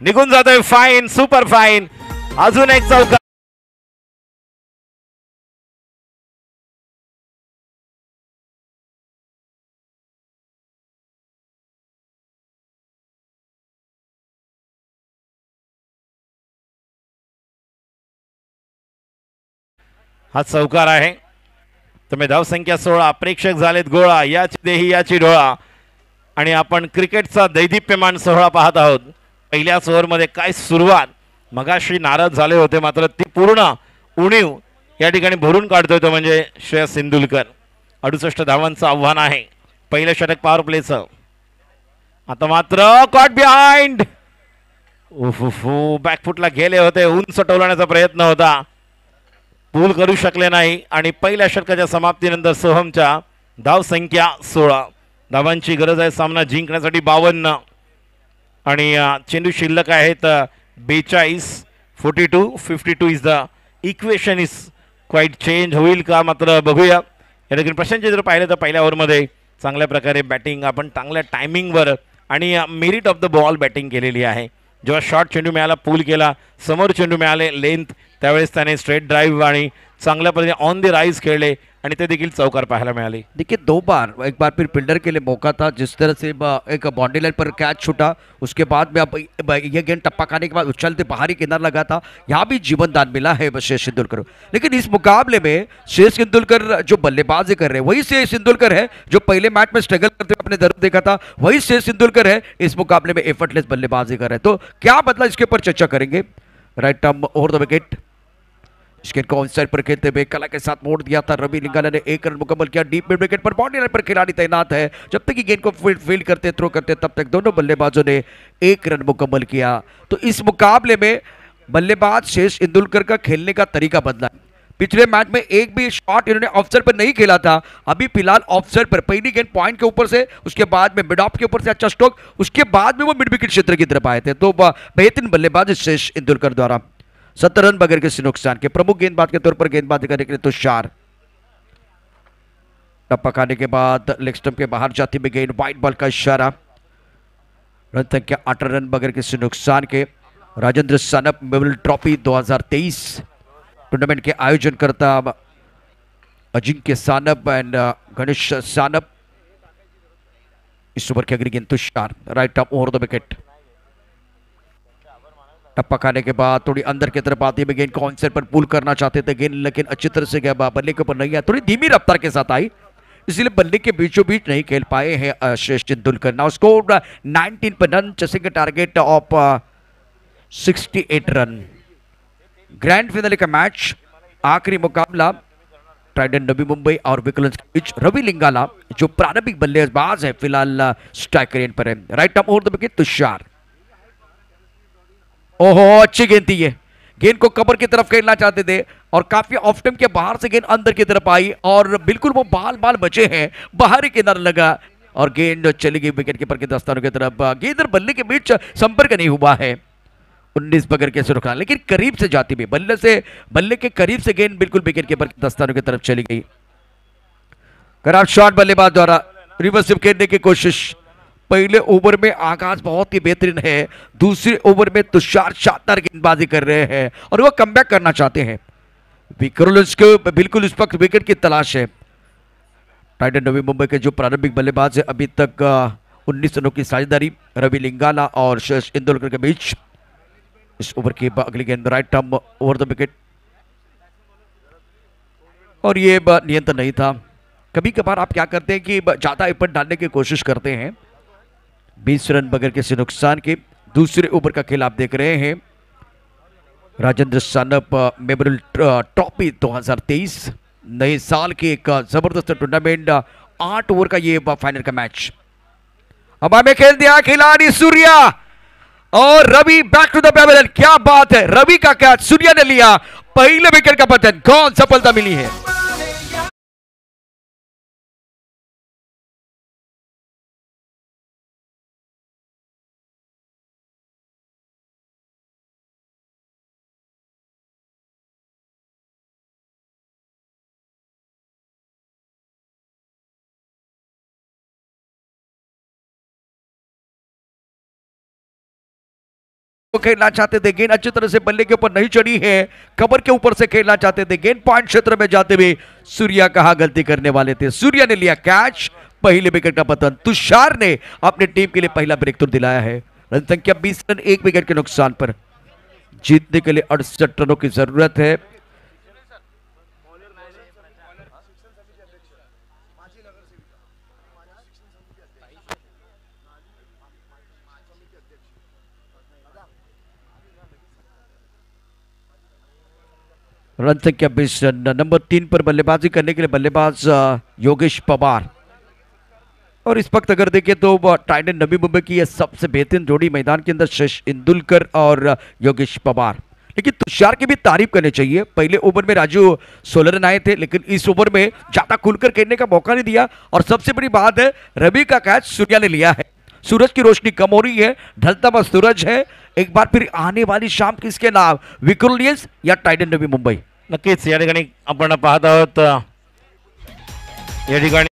निघून जातोय, फाईन, सुपर फाईन, अजून एक चौकार। हा चौकार आहे, तुम्ही धाव संख्या 16, प्रेक्षक झालेत गोळा, याची देही याची डोळा आणि आपण क्रिकेटचा दैदिप्यमान सोहळा पाहत आहोत। पहिल्याच ओव्हरमध्ये काय सुरुवात, मगाशी नाराज झाले होते मात्र ती पूर्ण उणीव या ठिकाणी भरून काढतोय तो म्हणजे श्रेयस इंदुलकर। 68 धावांचं आव्हान आहे पहिल्या षटक पॉवर प्लेचं। आता मात्र कॉट बिहाइंड, बॅकफुटला गेले होते, उंच टोलण्याचा प्रयत्न होता, पूल करू शकले नाही आणि पहिल्या षटकाच्या समाप्तीनंतर सोहमच्या धाव संख्या 16, धावांची गरज आहे सामना जिंकण्यासाठी 52 आणि चेंडू शिल्लक आहेत 42। 42-52 is the equation, is quite change होईल का मात्र बघूया। या ठिकाणी प्रशांतचे जर पाहिलं तर पहिल्या ओव्हरमध्ये चांगल्या प्रकारे बॅटिंग, आपण चांगल्या टायमिंगवर आणि merit of the ball batting केलेली आहे। जेव्हा शॉर्ट चेंडू मिळाला पूल केला, समोर चेंडू मिळाले लेंथ, त्यावेळेस त्याने स्ट्रेट ड्राइव्ह आणि चांगल्या पद्धतीने ऑन द राइज खेले आणि ते देखील चौकार पाहायला मिळाले। देखिए 2 बार, एक बार फिर फील्डर के लिए मौका था, जिस तरह से एक बाउंड्री लाइन पर कैच छूटा, उसके बाद में अब ये गेंद टप्पा खाने के बाद उछलते बाहरी किनार लगा था, यहाँ भी जीवन दान मिला है शेष इंदुलकर। लेकिन इस मुकाबले में शेष इंदुलकर जो बल्लेबाजी कर रहे हैं वही शेष इंदुलकर है जो पहले मैच में स्ट्रगल करते हुए आपने जरूर देखा था, वही शेष इंदुलकर है इस मुकाबले में एफर्टलेस बल्लेबाजी कर रहे हैं। तो क्या बदला, इसके ऊपर चर्चा करेंगे। Right arm over the wicket, इसके ऑन साइड पर खेलते हुए कला के साथ मोड़ दिया था रवि लिंगाला ने, 1 रन मुकम्मल किया। डीप मिड विकेट पर बाउंड्री लाइन पर खिलाड़ी तैनात है, जब तक कि गेंद को फील्ड करते थ्रो करते तब तक दोनों बल्लेबाजों ने 1 रन मुकम्मल किया। तो इस मुकाबले में बल्लेबाज शेष इंदुलकर का खेलने का तरीका बदला। पिछले मैच में एक भी शॉट इन्होंने ऑफसाइड पर नहीं खेला था, अभी फिलहाल ऑफसाइड पर पहली गेंद पॉइंट के ऊपर से, उसके बाद में मिड ऑफ के ऊपर से अच्छा स्ट्रोक, उसके बाद में वो मिड विकेट क्षेत्र की तरफ आए थे। तो बेहतरीन बल्लेबाज शेष इंदुलकर द्वारा 70 रन बगैर किसी नुकसान के। प्रमुख गेंदबाज के तौर पर गेंदबाजी करने के लिए तुषार, टप्पा खाने के बाद लेग स्टंप के बाहर जाती हुई गेंद, वाइड बॉल का इशारा, रन संख्या 8 रन बगैर किसी नुकसान के। Rajendra Sanap memorial trophy 2023 tournament के आयोजन करता अजिंक्य सानप एंड गणेश सानप। इस ओवर की अगली गेंद Tushar, right arm over the wicket, टप्पा खाने के बाद थोड़ी अंदर की तरफ आती है, गेंद को ऑन साइड पर पुल करना चाहते थे, गेंद लेकिन अच्छी तरह से गया, बल्ले के ऊपर नहीं आया, थोड़ी धीमी रफ्तार के साथ आई, इसलिए बल्ले के बीचों बीच नहीं खेल पाए हैं शेष इंदुलकर। नाउ स्कोर 19 पर run, chasing target of 68 run. Grand finale का मैच आखिरी मुकाबला ट्राइडेंट नवी मुंबई और विकलंस के बीच। रवि लिंगाला जो प्रारंभिक बल्लेबाज है फिलहाल स्ट्राइक रेट पर है। Right arm over the wicket Tushar. ओहो अच्छी गेंद थी ये, गेंद को कवर की तरफ खेलना चाहते थे और काफी ऑफ टाइम के बाहर से गेंद अंदर की तरफ आई और बिल्कुल वो बाल बचे हैं, बाहरी किनारा लगा और गेंद चली गई विकेट कीपर के दस्तानों की तरफ। गेंद और बल्ले के बीच संपर्क नहीं हुआ है, 19 पकड़ के सुरक्षा, लेकिन करीब से जाती हुई बल्ले के करीब से गेंद बिल्कुल विकेट कीपर के दस्तानों की तरफ चली गई। खराब शॉट बल्लेबाज द्वारा, रिवर्स खेलने की कोशिश। पहले ओवर में आगाज बहुत ही बेहतरीन है, दूसरे ओवर में तुषार शानदार गेंदबाजी कर रहे हैं और वो कमबैक करना चाहते हैं। विक्रोलिंस को बिल्कुल इस वक्त विकेट की तलाश है। टाइटन नवी मुंबई के जो प्रारंभिक बल्लेबाज है अभी तक 19 रनों की साझेदारी रवि लिंगाला और शश इंदुलकर के बीच। इस ओवर की अगली गेंद right arm over the wicket और ये नियंत्रण नहीं था। कभी कभार आप क्या करते हैं कि ज्यादा एफर्ट डालने की कोशिश करते हैं। 20 रन बगैर किसी नुकसान के दूसरे ओवर का खेल आप देख रहे हैं। राजेंद्र सानप मेमोरियल ट्रॉफी 2023 नए साल की एक जबरदस्त टूर्नामेंट, 8 ओवर का ये फाइनल का मैच। हवा में खेल दिया खिलाड़ी सूर्या और Ravi back to the pavilion. क्या बात है, रवि का कैच सूर्या ने लिया, पहले विकेट का पतन, कौन सफलता मिली है। खेलना चाहते थे, गेंद अच्छी तरह से बल्ले के ऊपर नहीं चढ़ी है, कवर के ऊपर से खेलना चाहते थे, गेंद पॉइंट क्षेत्र में जाते हुए सूर्या कहां गलती करने वाले थे। सूर्या ने लिया कैच, पहले विकेट का पतन। तुषार ने अपनी टीम के लिए पहला ब्रेक थ्रू दिलाया है। रन संख्या 20 रन, 1 विकेट के नुकसान पर। जीतने के लिए 68 रनों की जरूरत है। रन संख्या 20 रन। नंबर 3 पर बल्लेबाजी करने के लिए बल्लेबाज योगेश पवार। और इस वक्त अगर देखें तो टाइटन नवी मुंबई की यह सबसे बेहतरीन जोड़ी मैदान के अंदर शश इंदुलकर और योगेश पवार। लेकिन तुषार की भी तारीफ करनी चाहिए। पहले ओवर में राजू 16 रन आए थे, लेकिन इस ओवर में ज्यादा खुलकर खेलने का मौका नहीं दिया। और सबसे बड़ी बात है, रवि का कैच सूर्या ने लिया है। सूरज की रोशनी कम हो रही है, ढलता हुआ सूरज है। एक बार फिर आने वाली शाम किसके नाम, विक्रोलियंस या टाइटन नवी मुंबई। नक्कीच या ठिकाणी आपण पाहत आहोत, या ठिकाणी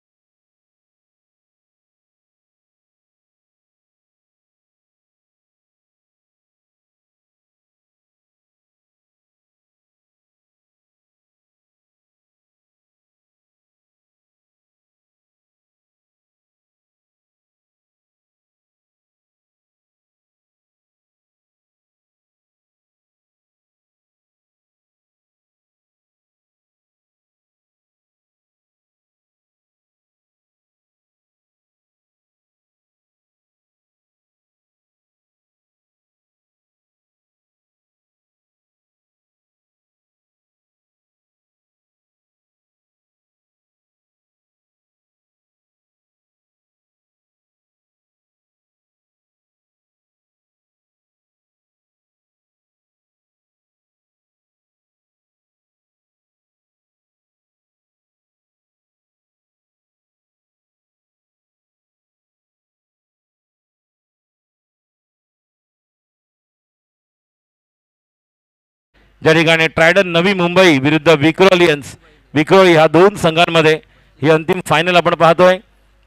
ज्या ठिकाणी ट्रायडन नवी मुंबई विरुद्ध विक्रोलियन्स, विक्रोली ह्या दोन संघांमध्ये ही अंतिम फायनल आपण पाहतोय।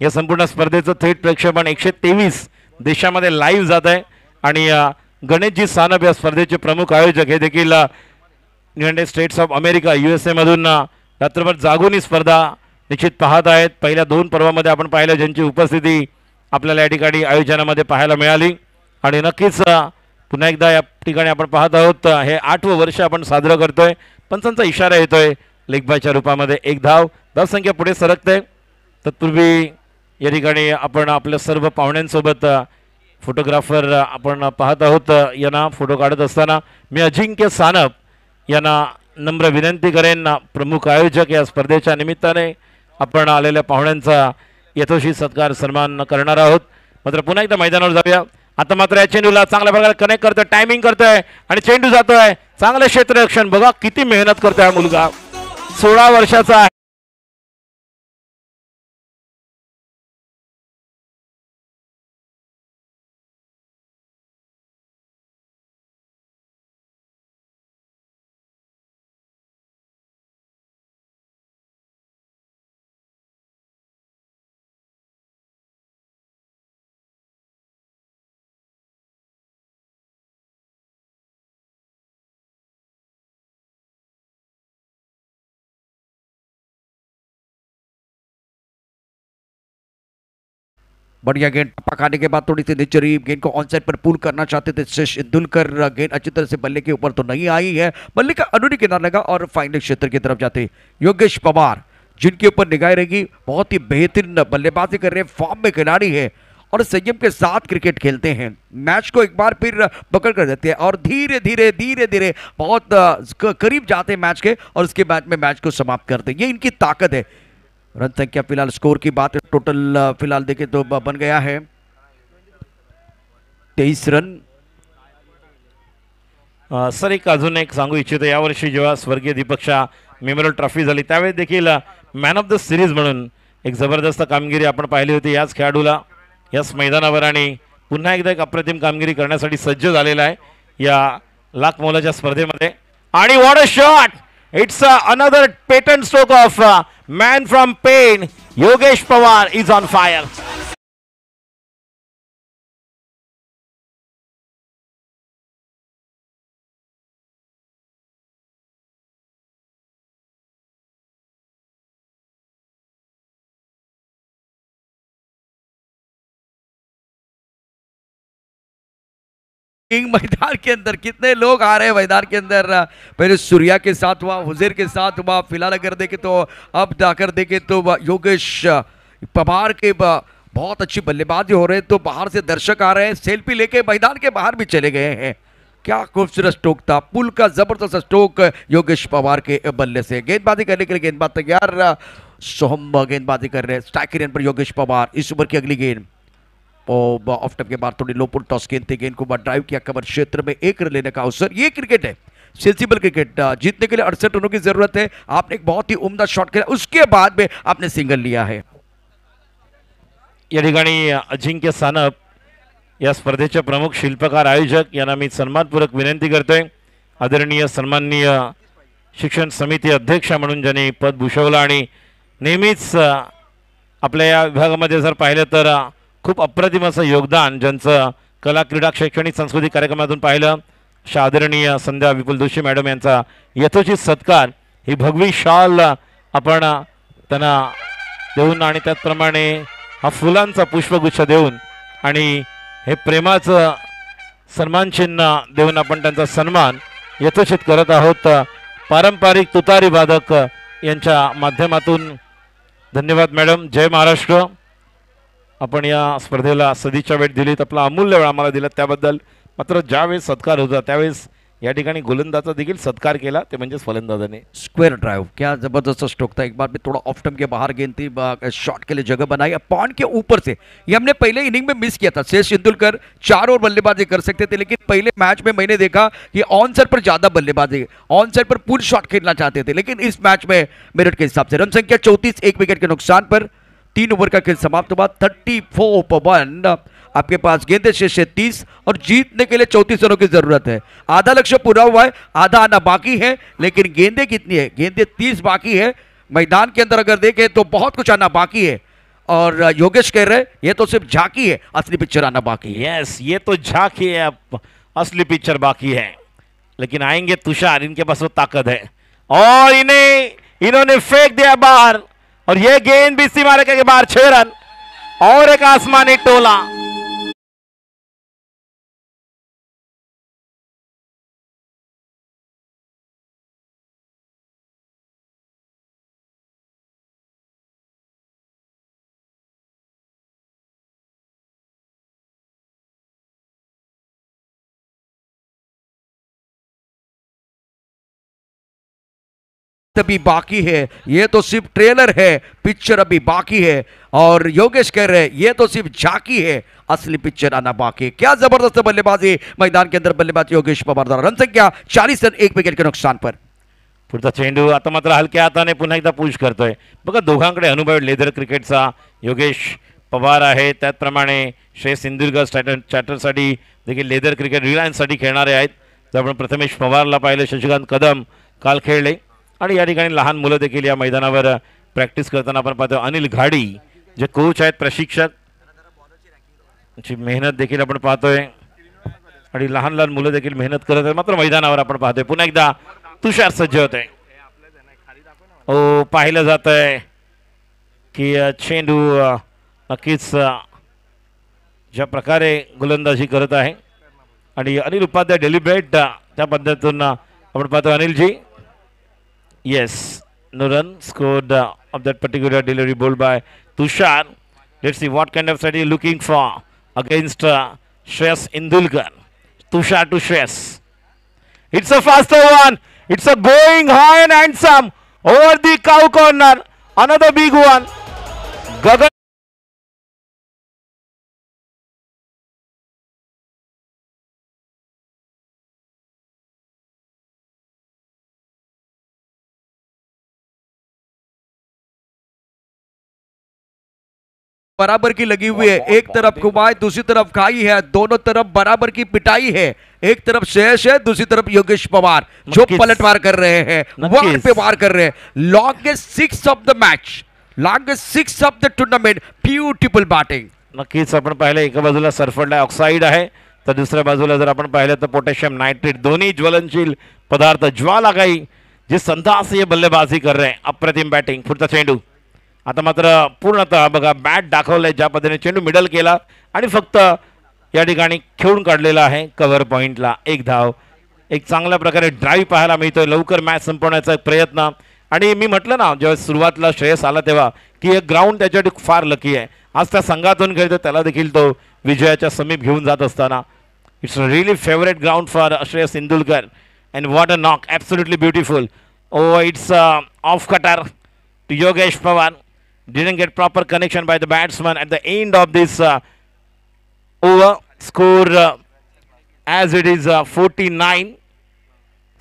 या संपूर्ण स्पर्धेचं थेट प्रक्षेपण 123 देशामध्ये लाईव्ह जात आहे आणि गणेशजी सानप या स्पर्धेचे प्रमुख आयोजक हे देखील United states of America USA मधून रात्रभर जागून ही स्पर्धा निश्चित पाहत आहेत। पहिल्या 2 पर्वामध्ये आपण पाहिलं ज्यांची उपस्थिती आपल्याला या ठिकाणी आयोजनामध्ये पाहायला मिळाली आणि नक्कीच पुन्हा एकदा या ठिकाणी आपण पाहत आहोत, हे 8वं वर्ष आपण साजरं करतोय। पंचांचा इशारा येतोय लेग बायच्या रूपामध्ये, एक धाव, धाव संख्या पुढे सरकते। तत्पूर्वी या ठिकाणी आपण आपल्या सर्व पाहुण्यांसोबत फोटोग्राफर आपण पाहत आहोत, यांना फोटो काढत असताना मी अजिंक्य सानप यांना नम्र विनंती करेन प्रमुख आयोजक या स्पर्धेच्या निमित्ताने आपण आलेल्या पाहुण्यांचा यथोचित सत्कार सन्मान करणार आहोत. मात्र पुन्हा एकदा मैदानावर जाऊया. आता मात्र या चेंडूला चांगल्या प्रकारे कनेक्ट करतोय, टायमिंग करतोय आणि चेंडू जातोय. चांगलं क्षेत्ररक्षण, बघा किती मेहनत करतोय हा मुलगा. 16 वर्षाचा आहे. बढ़िया गेंद टप्पा खाने के बाद थोड़ी सी नीचे गेंद को ऑन साइड पर पुल करना चाहते थे शश इंदुलकर. गेंद अच्छी तरह से बल्ले के ऊपर तो नहीं आई है, बल्ले का अनुनी किनारा लगा और फाइनल क्षेत्र की तरफ जाते योगेश पवार, जिनके ऊपर निगाह रहेगी. बहुत ही बेहतरीन बल्लेबाजी कर रहे हैं, फॉर्म में खिलाड़ी है और संयम के साथ क्रिकेट खेलते हैं. मैच को एक बार फिर पकड़ कर देते हैं और धीरे धीरे धीरे धीरे बहुत करीब जाते हैं मैच के और उसके बाद में मैच को समाप्त करते हैं. ये इनकी ताकत है. रन संख्या फिलहाल स्कोर की बात टोटल फिलहाल देखें तो बन गया है 23 रन. सर एक अजून एक सांगू इच्छितो, यावर्षी जेव्हा स्वर्गीय दीपक शाह मेमोरियल ट्रॉफी झाली त्यावेळी देखील मॅन ऑफ द सिरीज म्हणून एक जबरदस्त कामगिरी आपण पाहिली होती याच खेळाडूला याच मैदानावर. आणि पुन्हा एकदा एक अप्रतिम कामगिरी करण्यासाठी सज्ज झालेला आहे या लाख मोलाच्या स्पर्धेमध्ये. आणि what a shot, it's another patent stroke of man from Pen. Yogesh Pawar is on fire. King मैदान के अंदर कितने लोग आ रहे हैं मैदान के अंदर. पहले सूर्या के साथ हुआ, हुजैर के साथ हुआ, फिलहाल अगर देखें तो अब जाकर देखें तो योगेश पवार के बहुत अच्छी बल्लेबाजी हो रहे हैं. तो बाहर से दर्शक आ रहे हैं, सेल्फी लेके मैदान के बाहर भी चले गए हैं. क्या खूबसूरत स्ट्रोक था, पुल का जबरदस्त स्ट्रोक योगेश पवार के बल्ले से. गेंदबाजी करने के लिए गेंदबाज तैयार, सोहम गेंदबाजी कर रहे हैं. स्ट्राइक रेंज पर योगेश पवार. इस ओवर की अगली गेंद ऑफ स्टंप के बाद थोड़ी लो पुल टॉस गेंद थी, गेंद को ड्राइव किया कवर क्षेत्र में, एक रन लेने का अवसर. ये क्रिकेट है, सेंसिबल क्रिकेट. जीतने के लिए 68 रनों की जरूरत है. आपने एक बहुत ही उम्दा शॉट खेला, उसके बाद में आपने सिंगल लिया है. या ठिकाणी अजिंक्य सानप या स्पर्धेचे प्रमुख शिल्पकार आयोजक यांना मी सन्मानपूर्वक विनंती करतोय. आदरणीय सन्माननीय शिक्षण समिती अध्यक्ष म्हणून ज्यांनी पद भूषवलं आणि नेहमीच आपल्या या विभागामध्ये जर पाहिलं तर खूप अप्रतिम असं योगदान ज्यांचं कला क्रीडा शैक्षणिक सांस्कृतिक कार्यक्रमातून पाहिलं. अशा आदरणीय संध्या विपुल जोशी मॅडम यांचा यथोचित सत्कार, ही भगवी शॉल आपण त्यांना देऊन आणि त्याचप्रमाणे हा फुलांचा पुष्पगुच्छ देऊन आणि हे प्रेमाचं सन्मान चिन्ह देऊन आपण त्यांचा सन्मान यथोचित करत आहोत. पारंपरिक तुतारी वादक यांच्या माध्यमातून. धन्यवाद मॅडम. जय महाराष्ट्र. आपण या स्पर्धेला सदिच्छा भेट दिलीत, आपला अमूल्य वेळ आम्हाला दिला त्याबद्दल. मात्र ज्यावेळेस सत्कार होता त्यावेळेस या ठिकाणी गोलंदाजा देखील सत्कार केला, ते म्हणजे फलंदाजाने. स्क्वायर ड्राइव, क्या जबरदस्त स्ट्रोक था. एक बार में थोड़ा ऑफ स्टंप के बाहर गेंद थी, शॉट के लिए जगह बनाई पॉइंट के ऊपर से. ये हमने पहले इनिंग में मिस किया था. शेष इंदुलकर 4 और बल्लेबाजी कर सकते थे, लेकिन पहले मैच में मैंने देखा कि ऑन साइड पर ज्यादा बल्लेबाजी, ऑन साइड पर पुल शॉट खेलना चाहते थे. लेकिन इस मैच में मेरिट के हिसाब से रन संख्या 34, 1 विकेट के नुकसान पर 3 ओवर का खेल समाप्त हुआ. 34 पर 1. आपके पास गेंदे शेष है 30 और जीतने के लिए 34 रनों की जरूरत है. आधा लक्ष्य पूरा हुआ है, आधा आना बाकी है, लेकिन गेंदे कितनी है? गेंदे 30 बाकी है. मैदान के अंदर अगर देखें तो बहुत कुछ आना बाकी है और योगेश कह रहे ये तो सिर्फ झांकी है, असली पिक्चर आना बाकी है. यस, ये तो झांकी है, असली पिक्चर बाकी है. लेकिन आएंगे तुषार, इनके पास वो ताकत है और इन्होंने फेंक दिया बाहर और ये गेंद भी सीमा रेखा के बाहर. 6 रन और एक आसमानी टोला. अभी बाकी है, ये तो सिर्फ ट्रेलर है, पिक्चर अभी बाकी है। और योगेश कह रहे हैं ये तो सिर्फ झांकी है, असली पिक्चर आना बाकी है। क्या जबरदस्त बल्लेबाजी मैदान के अंदर, बल्लेबाज योगेश पवार द्वारा। रन संख्या 40 रन 1 विकेट के नुकसान पर। पुढचा चेंडू आता मात्र हलक्या हाताने पुन्हा एकदा पुश करतोय। बघा दोघांकडे अनुभव लेदर क्रिकेटचा योगेश पवार आहे, त्याचप्रमाणे श्रेयस सिंधुदुर्ग चॅटरसाठी देखील लेदर क्रिकेट रिलायन्ससाठी खेळणारे आहेत। जर आपण प्रथमेश पवारला पाहिलं, शशिकांत कदम काल खेळले आणि या ठिकाणी लहान मुलं देखील या मैदानावर प्रॅक्टिस करताना आपण पाहतो। अनिल घाडी जे कोच आहेत, प्रशिक्षक, ची मेहनत देखील आपण पाहतोय आणि लहान लहान मुलं देखील मेहनत करत आहेत। मात्र मैदानावर आपण पाहतोय पुन्हा एकदा तुषार सज्ज होते। पाहिलं जात आहे की चेंडू नक्कीच ज्या प्रकारे गोलंदाजी करत आहे आणि अनिल उपाध्याय डेलिब्रेट त्या पद्धतीतून आपण पाहतो। Anilji, yes, no run scored off that particular delivery bowled by Tushar. Let's see what kind of strategy looking for against Shreyas Indulkar. Tushar to Shreyas, it's a faster one, it's a going high and handsome over the cow corner, another big one. Gagan बराबर की लगी हुई है, एक तरफ कुमार दूसरी तरफ खाई है, दोनों तरफ बराबर की पिटाई है। एक तरफ श्रेयस है, दूसरी तरफ योगेश पवार जो पलटवार कर रहे हैं, वार पे वार कर रहे हैं। Longest 6 of the match, longest 6 of the tournament, beautiful batting. नक्कीच आपण पाहिलं एका बाजूला सल्फर डायऑक्साइड आहे, तर दुसऱ्या बाजूला जर आपण पाहिलं तर पोटॅशियम नायट्रेट, दोन्ही ज्वलनशील पदार्थ, ज्वालाबाई जे संतासीय बल्लेबाजी कर रहे हैं। अप्रतिम बॅटिंग। पुढचा चेंडू आता मात्र पूर्णतः बघा बॅट दाखवलंय ज्या पद्धतीने चेंडू मिडल केला आणि फक्त या ठिकाणी खेळून काढलेला आहे कव्हर पॉइंटला। एक धाव, एक चांगल्या प्रकारे ड्राईव्ह पाहायला मिळतोय, लवकर मॅच संपवण्याचा प्रयत्न। आणि मी म्हटलं ना जेव्हा सुरुवातीला श्रेयस आला तेव्हा की एक ग्राउंड त्याच्यासाठी फार लकी आहे। आज त्या संघातून खेळतो, त्याला देखील तो विजयाच्या समीप घेऊन जात असताना it's a really favourite ground for Shreyas Indulkar and what a knock, absolutely beautiful. It's off cutter to Yogesh Pawar, didn't get proper connection by the batsman at the end of this over. Score as it is 49,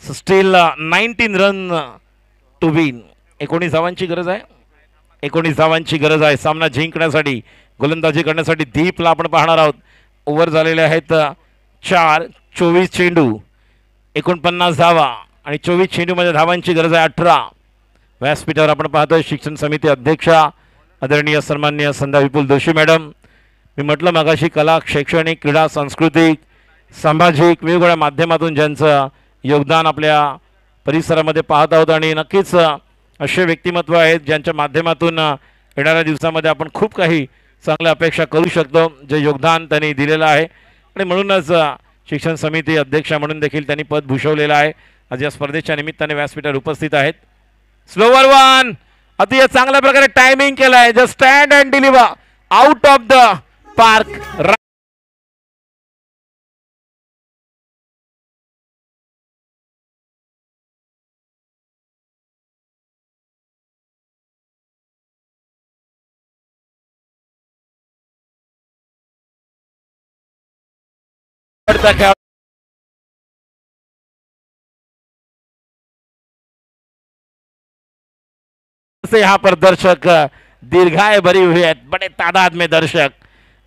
so still 19 run to win. 19 धावांची गरज आहे, 19 धावांची गरज आहे सामना जिंकण्यासाठी, गोलंदाजी करण्यासाठी। दीपला आपण पाहणार आहोत। ओव्हर झालेले आहेत 4, 24 चेंडू, 49 धावा आणि 24 चेंडूमध्ये धावांची गरज आहे 18। व्यासपीठावर आपण पाहतोय शिक्षण समिती अध्यक्षा आदरणीय सन्माननीय संध्या विपुल जोशी मॅडम। मी म्हटलं मगाशी कला, शैक्षणिक, क्रीडा, सांस्कृतिक, सामाजिक वेगवेगळ्या माध्यमातून ज्यांचं योगदान आपल्या परिसरामध्ये पाहत आहोत आणि नक्कीच असे व्यक्तिमत्व आहेत ज्यांच्या माध्यमातून येणाऱ्या दिवसामध्ये आपण खूप काही चांगल्या अपेक्षा करू शकतो, जे योगदान त्यांनी दिलेलं आहे आणि म्हणूनच शिक्षण समिती अध्यक्षा म्हणून देखील त्यांनी पद भूषवलेलं आहे। आज या स्पर्धेच्या निमित्ताने व्यासपीठावर उपस्थित आहेत। स्लोवर वन, अतिशय चांगल्या प्रकारे टायमिंग केलाय, just stand and deliver out of the park. से यहाँ पर दर्शक दीर्घाएं भरी हुई है, बड़े तादाद में दर्शक।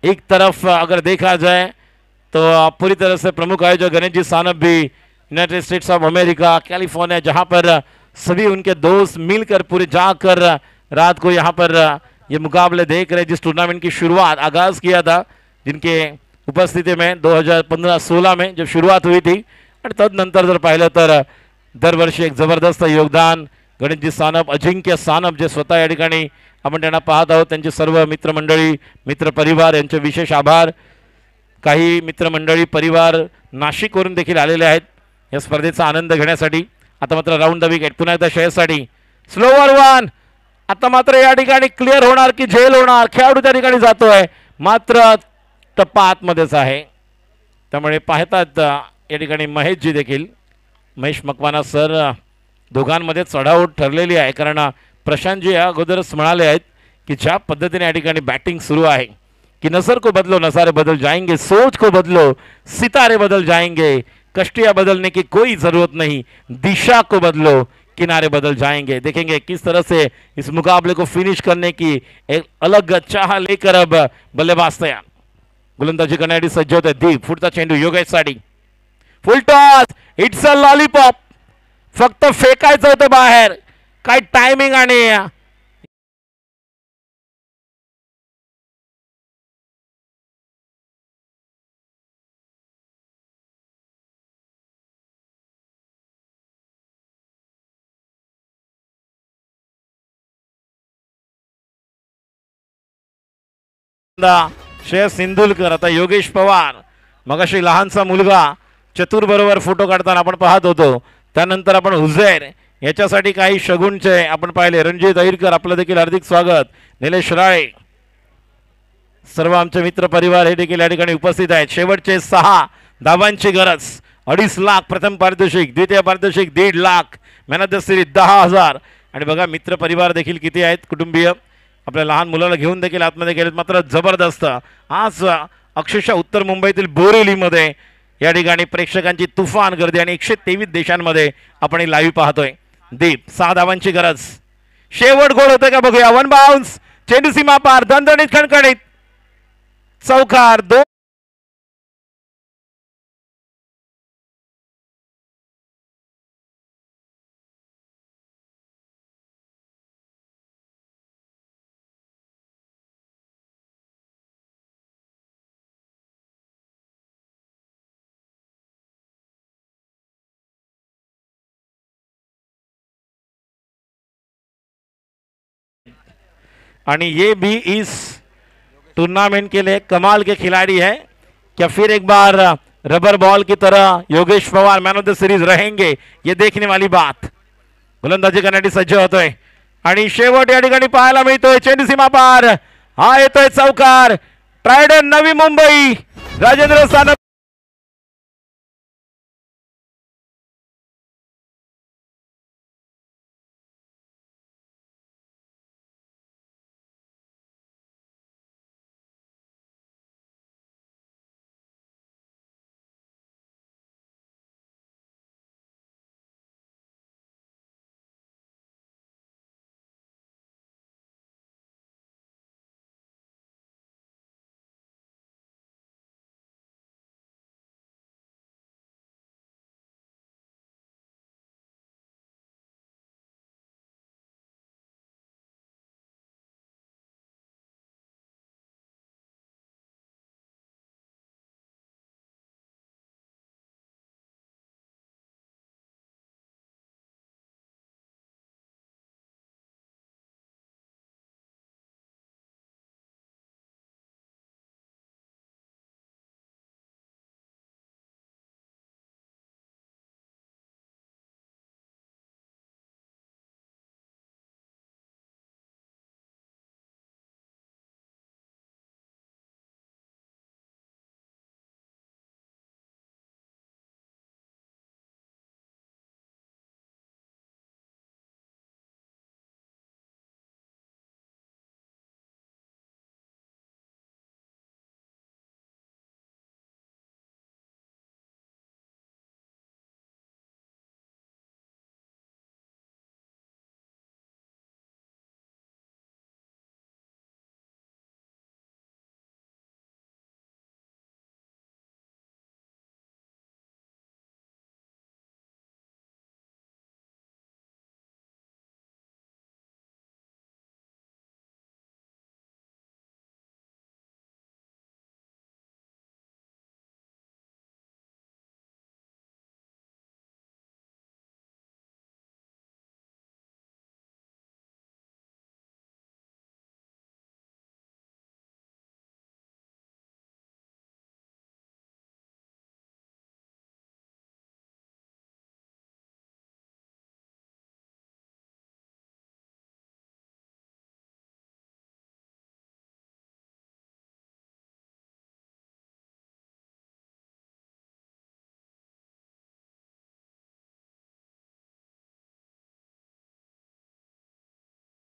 एक तरफ अगर देखा जाए तो पूरी तरह से प्रमुख आयोजक गणेश जी सानप भी United states of America, California, जहाँ पर सभी उनके दोस्त मिलकर पूरे जाकर रात को यहाँ पर ये मुकाबले देख रहे। जिस टूर्नामेंट की शुरुआत आगाज किया था, जिनके उपस्थिति में 2015-16 में जब शुरुआत हुई थी, और तदनंतर जर पाहिलं तर दरवर्षी एक जबरदस्त योगदान गणेशजी सानप, अजिंक्य सानप जे स्वतः या ठिकाणी आपण त्यांना पाहत आहोत, त्यांचे सर्व मित्रमंडळी, मित्रपरिवार यांचे विशेष आभार। काही मित्रमंडळी, परिवार नाशिकवरून देखील आलेले आहेत या स्पर्धेचा आनंद घेण्यासाठी। आता मात्र राऊंड द विकेट पुन्हा एकदा श्रेयससाठी। स्लोवर वन, आता मात्र या ठिकाणी क्लिअर होणार की झेल होणार, खेळाडू त्या ठिकाणी जातोय, मात्र टप्पा आतमध्येच आहे, त्यामुळे पाहतात या ठिकाणी महेशजी देखील, महेश मकवाना सर दोघांमध्ये चढाओढ ठरलेली आहे. कारण प्रशांतजी या अगोदरच म्हणाले आहेत की ज्या पद्धतीने या ठिकाणी बॅटिंग सुरू आहे कि नसर को बदलो नसारे बदल जाएंगे, सोच को बदलो सितारे बदल जाएंगे, कश्तियां बदलने की कोई जरूरत नहीं, दिशा को बदलो किनारे बदल जाएंगे। देखेंगे किस तरह से इस मुकाबले को फिनिश करने की एक अलग चाह लेकर अब बल्लेबाज तैयार, गोलंदाजी करण्यासाठी सज्ज होते दीप. फुटता चेंडू योगेशसाठी, full toss, it's a lollipop. फक्त फेकायचं होतं बाहेर, काय टायमिंग आणि श्रेयस सिंधुलकर, आता योगेश पवार. मगाशी लहानसा मुलगा चतुर बरोबर फोटो काढताना आपण पाहत होतो. त्यानंतर आपण हुझैर याच्यासाठी काही शगुनचे आपण पाहिले. रणजित अहिरकर, आपलं देखील हार्दिक स्वागत. निलेश राळे, सर्व आमचे मित्र परिवार हे देखील या ठिकाणी उपस्थित आहेत. शेवटचे 6 धावांची गरज, 2.5 लाख प्रथम पारितोषिक, द्वितीय पारितोषिक 1.5 lakh, man of the series 10,000. आणि बघा मित्र परिवार देखील किती आहेत, कुटुंबीय आपल्या लहान मुलाला घेऊन देखील आतमध्ये गेलेत. मात्र जबरदस्त आज अक्षरशः उत्तर मुंबईतील बोरिवलीमध्ये या ठिकाणी प्रेक्षकांची तुफान गर्दी आणि 123 देशांमध्ये आपण लाईव्ह पाहतोय. दीप 6 धावांची गरज, शेवट गोल होते का बघूया. 1 बाउन्स, चेंडू सीमा पार, दणदणीत खणखणीत चौकार. 2आणि ये भी इस टूर्नामेंट के लिए कमाल के खिलाड़ी है. क्या फिर एक बार रबर बॉल की तरह Yogesh Pawar man of the series रहेंगे, ये देखने वाली बात. गोलंदाजी करण्यासाठी सज्ज होतोय आणि शेवट या ठिकाणी पाहायला मिळतोय. चेंडू सीमा पार, हा येतोय चौकार. ट्रायडन नवी मुंबई, राजेंद्र सानप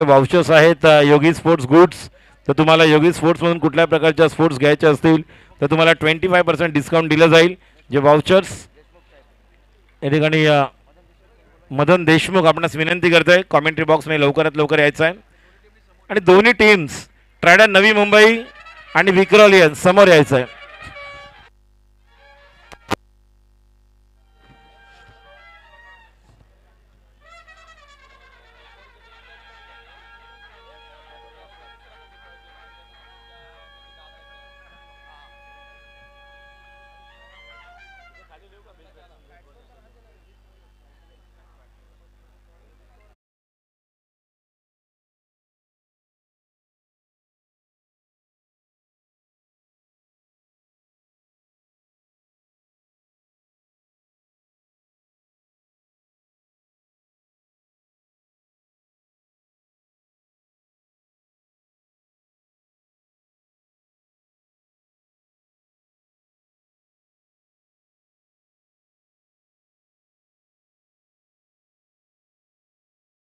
वाउचर्स आहेत योगी स्पोर्ट्स गुड्स. तर तुम्हाला योगी स्पोर्ट्समधून कुठल्या प्रकारच्या स्पोर्ट्स घ्यायचे असतील तर तुम्हाला 25% डिस्काउंट दिलं जाईल. जे वाउचर्स या ठिकाणी मदन देशमुख आपणास विनंती करतोय कॉमेंट्री बॉक्समध्ये लवकरात लवकर यायचं आहे. आणि दोन्ही टीम्स ट्रायडन नवी मुंबई आणि विक्रोलियन समोर यायचं आहे.